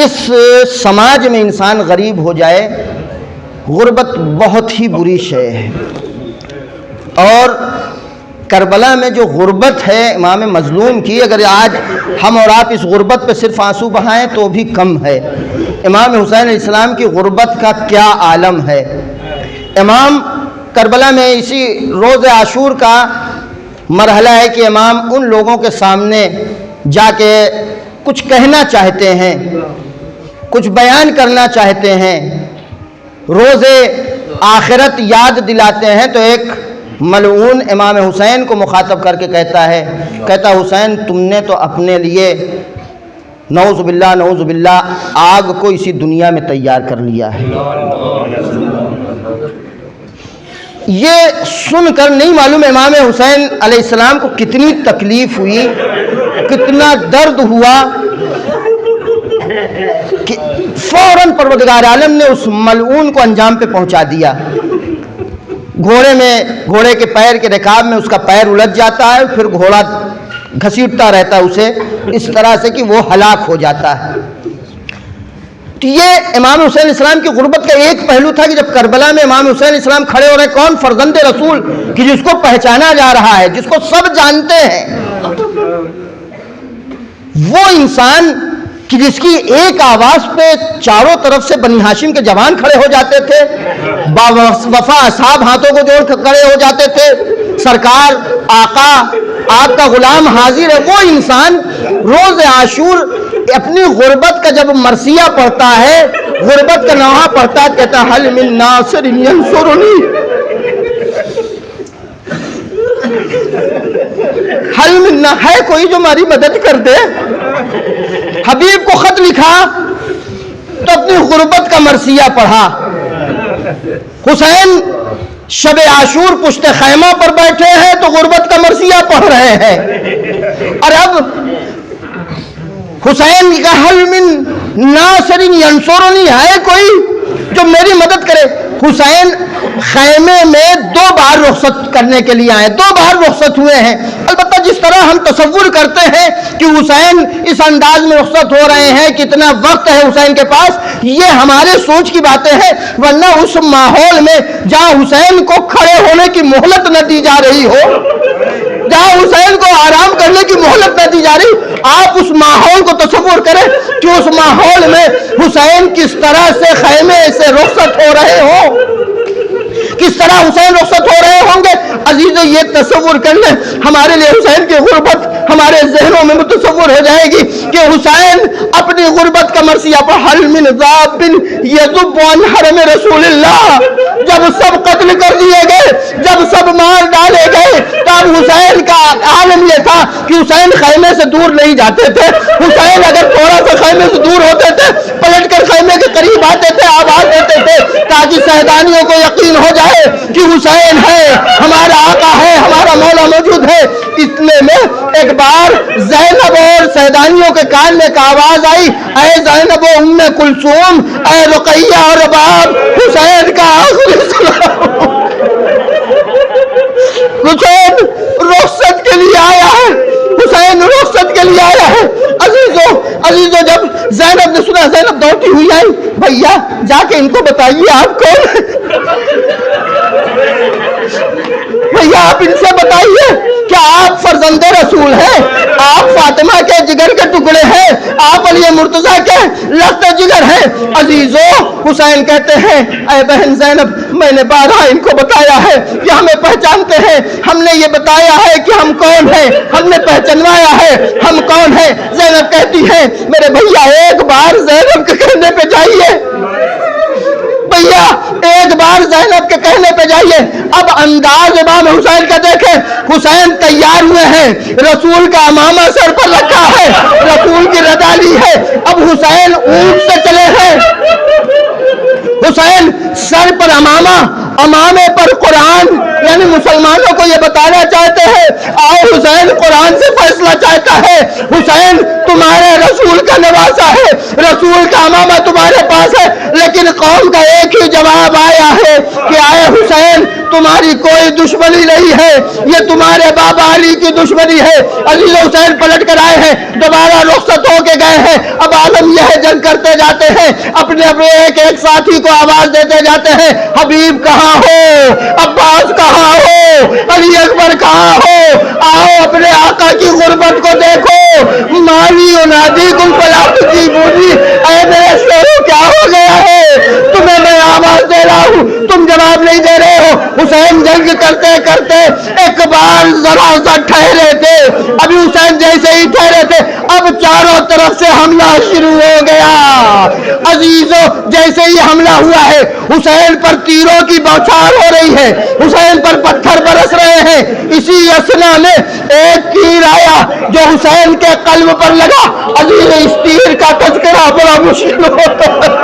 اس سماج میں انسان غریب ہو جائے، غربت بہت ہی بری شے ہے۔ اور کربلا میں جو غربت ہے امام مظلوم کی، اگر آج ہم اور آپ اس غربت پہ صرف آنسو بہائیں تو بھی کم ہے۔ امام حسین علیہ السلام کی غربت کا کیا عالم ہے۔ امام کربلا میں اسی روز عاشور کا مرحلہ ہے کہ امام ان لوگوں کے سامنے جا کے کچھ کہنا چاہتے ہیں، کچھ بیان کرنا چاہتے ہیں، روز آخرت یاد دلاتے ہیں، تو ایک ملعون امام حسین کو مخاطب کر کے کہتا حسین تم نے تو اپنے لیے نعوذ باللہ آگ کو اسی دنیا میں تیار کر لیا ہے۔ یہ سن کر نہیں معلوم امام حسین علیہ السلام کو کتنی تکلیف ہوئی، کتنا درد ہوا کہ فوراً پروردگار عالم نے اس ملعون کو انجام پہ پہنچا دیا۔ گھوڑے کے پیر کے رکاب میں اس کا پیر الجھ جاتا ہے، پھر گھوڑا گھسیٹتا رہتا ہے اسے اس طرح سے کہ وہ ہلاک ہو جاتا ہے۔ تو یہ امام حسین علیہ السلام کی غربت کا ایک پہلو تھا کہ جب کربلا میں امام حسین علیہ السلام کھڑے ہو رہے، کون فرزند رسول کہ جس کو پہچانا جا رہا ہے، جس کو سب جانتے ہیں، وہ انسان کہ جس کی ایک آواز پہ چاروں طرف سے بنی ہاشم کے جوان کھڑے ہو جاتے تھے، وفا اصحاب ہاتھوں کو جوڑ کر کھڑے ہو جاتے تھے، سرکار آقا آپ کا غلام حاضر ہے، وہ انسان روز عاشور اپنی غربت کا جب مرثیہ پڑھتا ہے، غربت کا نوحہ پڑھتا ہے، کہتا حل من ناصر ینصرنی، حل من ہے کوئی جو ہماری مدد کر دے۔ حبیب کو خط لکھا تو اپنی غربت کا مرثیہ پڑھا۔ حسین شب عاشور پشت خیمہ پر بیٹھے ہیں تو غربت کا مرثیہ پڑھ رہے ہیں، اور اب حسین کا حل من ناصر ینصرنی ہے کوئی جو میری مدد کرے؟ حسین خیمے میں 2 بار رخصت کرنے کے لیے آئے، 2 بار رخصت ہوئے ہیں۔ البتہ جس طرح ہم تصور کرتے ہیں کہ حسین اس انداز میں رخصت ہو رہے ہیں، کتنا وقت ہے حسین کے پاس، یہ ہمارے سوچ کی باتیں ہیں، ورنہ اس ماحول میں جہاں حسین کو کھڑے ہونے کی مہلت نہ دی جا رہی ہو، جہاں حسین کو آرام کرنے کی مہلت نہ دی جا رہی، آپ اس ماحول کو تصور کریں کہ اس ماحول میں حسین کس طرح سے خیمے سے رخصت ہو رہے ہوں، کس طرح حسین رخصت ہو رہے ہوں گے۔ عزیزو یہ تصور کر لیں، ہمارے لیے حسین کی غربت ہمارے ذہنوں میں متصور ہو جائے گی کہ حسین اپنی غربت کا مرثیہ پر حل من ذاب یذب عن حرم رسول اللہ، جب سب قتل کر دیے گئے، جب سب مار ڈالے گئے، تب حسین کا عالم یہ تھا کہ حسین خیمے سے دور نہیں جاتے تھے۔ حسین اگر تھوڑا سا خیمے سے دور ہوتے تھے، پلٹ کر خیمے کے قریب آتے تھے، آواز دیتے تھے تاکہ سیدانیوں کو یقین ہو جائے کہ حسین ہے، ہمارا آقا ہے، ہمارا مولا موجود ہے۔ اتنے میں ایک بار زینب اور سیدانیوں کے کان میں ایک آواز آئی، اے زینب و ام کلثوم، اے رقیہ اور رباب، حسین کا آخری سلام۔ حسین رخصت کے لیے آیا ہے، حسین رخصت کے لیے آیا ہے۔ عزیزو جب زینب نے سنا، زینب دوڑتی ہوئی آئی، بھیا جا کے ان کو بتائیے آپ کون ہیں، بھیا آپ ان سے بتائیے کہ آپ فرزند رسول ہیں، آپ فاطمہ کے جگر کے ٹکڑے ہیں، آپ علی مرتضیٰ کے لخت جگر ہیں۔ عزیزو حسین کہتے ہیں، اے بہن زینب میں نے بارہا ان کو بتایا ہے کہ ہمیں پہچانتے ہیں، ہم نے یہ بتایا ہے کہ ہم کون ہیں، ہم نے پہچانوایا ہے ہم کون ہیں۔ زینب کہتی ہے میرے بھیا ایک بار زینب کے کہنے پہ جائیے، بھیا ایک بار زینب کے کہنے پہ جائیے۔ اب انداز امام حسین کا دیکھیں، حسین تیار ہوئے ہیں، رسول کا امامہ سر پر رکھا ہے، رسول کی رضا لی ہے، اب حسین اونٹ سے چلے ہیں، حسین سر پر امامہ، امامے پر قرآن، یعنی مسلمانوں کو یہ بتانا چاہتے ہیں آؤ حسین قرآن سے فیصلہ چاہتا ہے، حسین تمہارے رسول کا نواسا ہے، رسول کا امامہ تمہارے پاس ہے، لیکن قوم کا ایک ہی جواب آیا ہے کہ آئے حسین تمہاری کوئی دشمنی نہیں ہے، یہ تمہارے بابا علی کی دشمنی ہے۔ عزیز حسین پلٹ کر آئے ہیں، دوبارہ رخصت ہو کے گئے ہیں، اب عالم یہ جنگ کرتے جاتے ہیں، اپنے اپنے ایک ایک ساتھی کو آواز دیتے جاتے ہیں، حبیب کہاں ہو، عباس کہاں ہو، علی اکبر کہاں ہو، آؤ اپنے آقا کی غربت کو دیکھو، مالی انادی کل پلاٹ کی بولی، اے میرے شہروں کیا ہو گیا ہے، تمہیں میں آواز دے رہا ہوں تم جواب نہیں دے رہے ہو۔ حسین جنگ کرتے کرتے ایک بار ذرا سا ٹھہرے تھے، ابھی حسین جیسے ہی ٹھہرے تھے اب چاروں طرف سے حملہ شروع ہو گیا۔ عزیزو جیسے ہی حملہ ہوا ہے حسین پر تیروں کی بوچھار ہو رہی ہے، حسین پر پتھر برس رہے ہیں، اسی اثنا میں ایک تیر آیا جو حسین کے قلب پر لگا۔ عزیز اس تیر کا تذکرہ بڑا مشکل ہوتا ہے،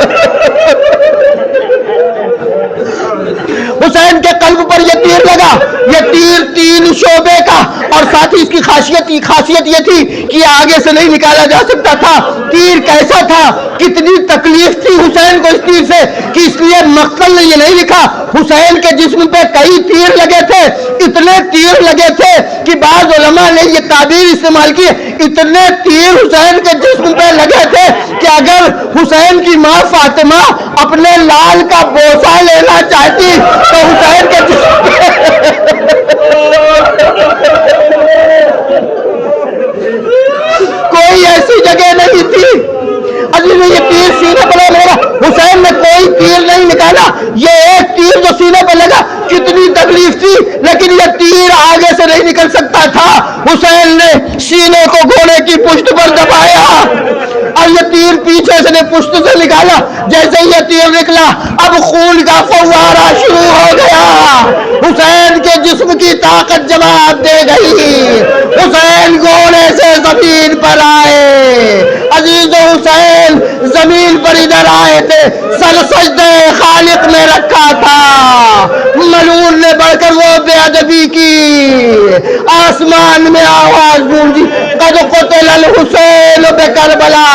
حسین کے قلب پر یہ تیر لگا، یہ تیر 3 شعبے کا، اور ساتھ ہی اس کی خاصیت یہ تھی کہ آگے سے نہیں نکالا جا سکتا تھا۔ تیر کیسا تھا، کتنی تکلیف تھی حسین کو اس تیر سے کہ اس لیے مقتل نے یہ نہیں لکھا، حسین کے جسم پہ کئی تیر لگے تھے، اتنے تیر لگے تھے کہ بعض علماء نے یہ تعبیر استعمال کی، اتنے تیر حسین کے جسم پہ لگے تھے کہ اگر حسین کی ماں فاطمہ اپنے لال کا بوسہ لینا چاہتی تو حسین کے جسم پہ کوئی ایسی جگہ نہیں تھی۔ عزیز یہ تیر سینے پر لگا، حسین نے کوئی تیر نہیں نکالا، یہ ایک تیر جو سینے پر لگا کتنی تکلیف تھی، لیکن یہ تیر آگے سے نہیں نکل سکتا تھا۔ حسین نے سینے کو گھوڑے کی پشت پر دبایا اور یہ تیر پیچھے سے پشت سے نکالا، جیسے یہ تیر نکلا اب خون کا فوارہ شروع ہو گیا، حسین کے جسم کی طاقت جواب دے گئی، حسین گھوڑے سے زمین پر آئے۔ عزیز حسین زمین پر ادھر آئے تھے، سر سجدے خالق میں رکھا تھا، ملعون آسمان میں آواز گونجی قد قتل الحسین بکربلا،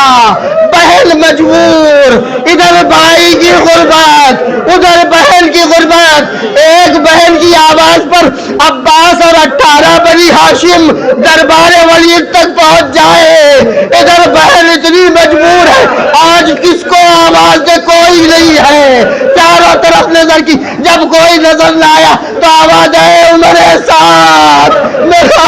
بہن مجبور، ادھر بھائی کی غربت ادھر بہن کی غربت، ایک بہن کی آواز پر عباس اور 18 بنی ہاشم دربار ولید تک پہنچ جائے، ادھر بہن اتنی مجبور ہے آج کس کو آواز دے کوئی نہیں ہے، چاروں طرف نظر کی جب کوئی نظر نہ آیا تو آواز ہے عمر سعد میرا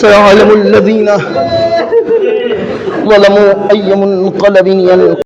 سيعلم الذين ظلموا أي منقلب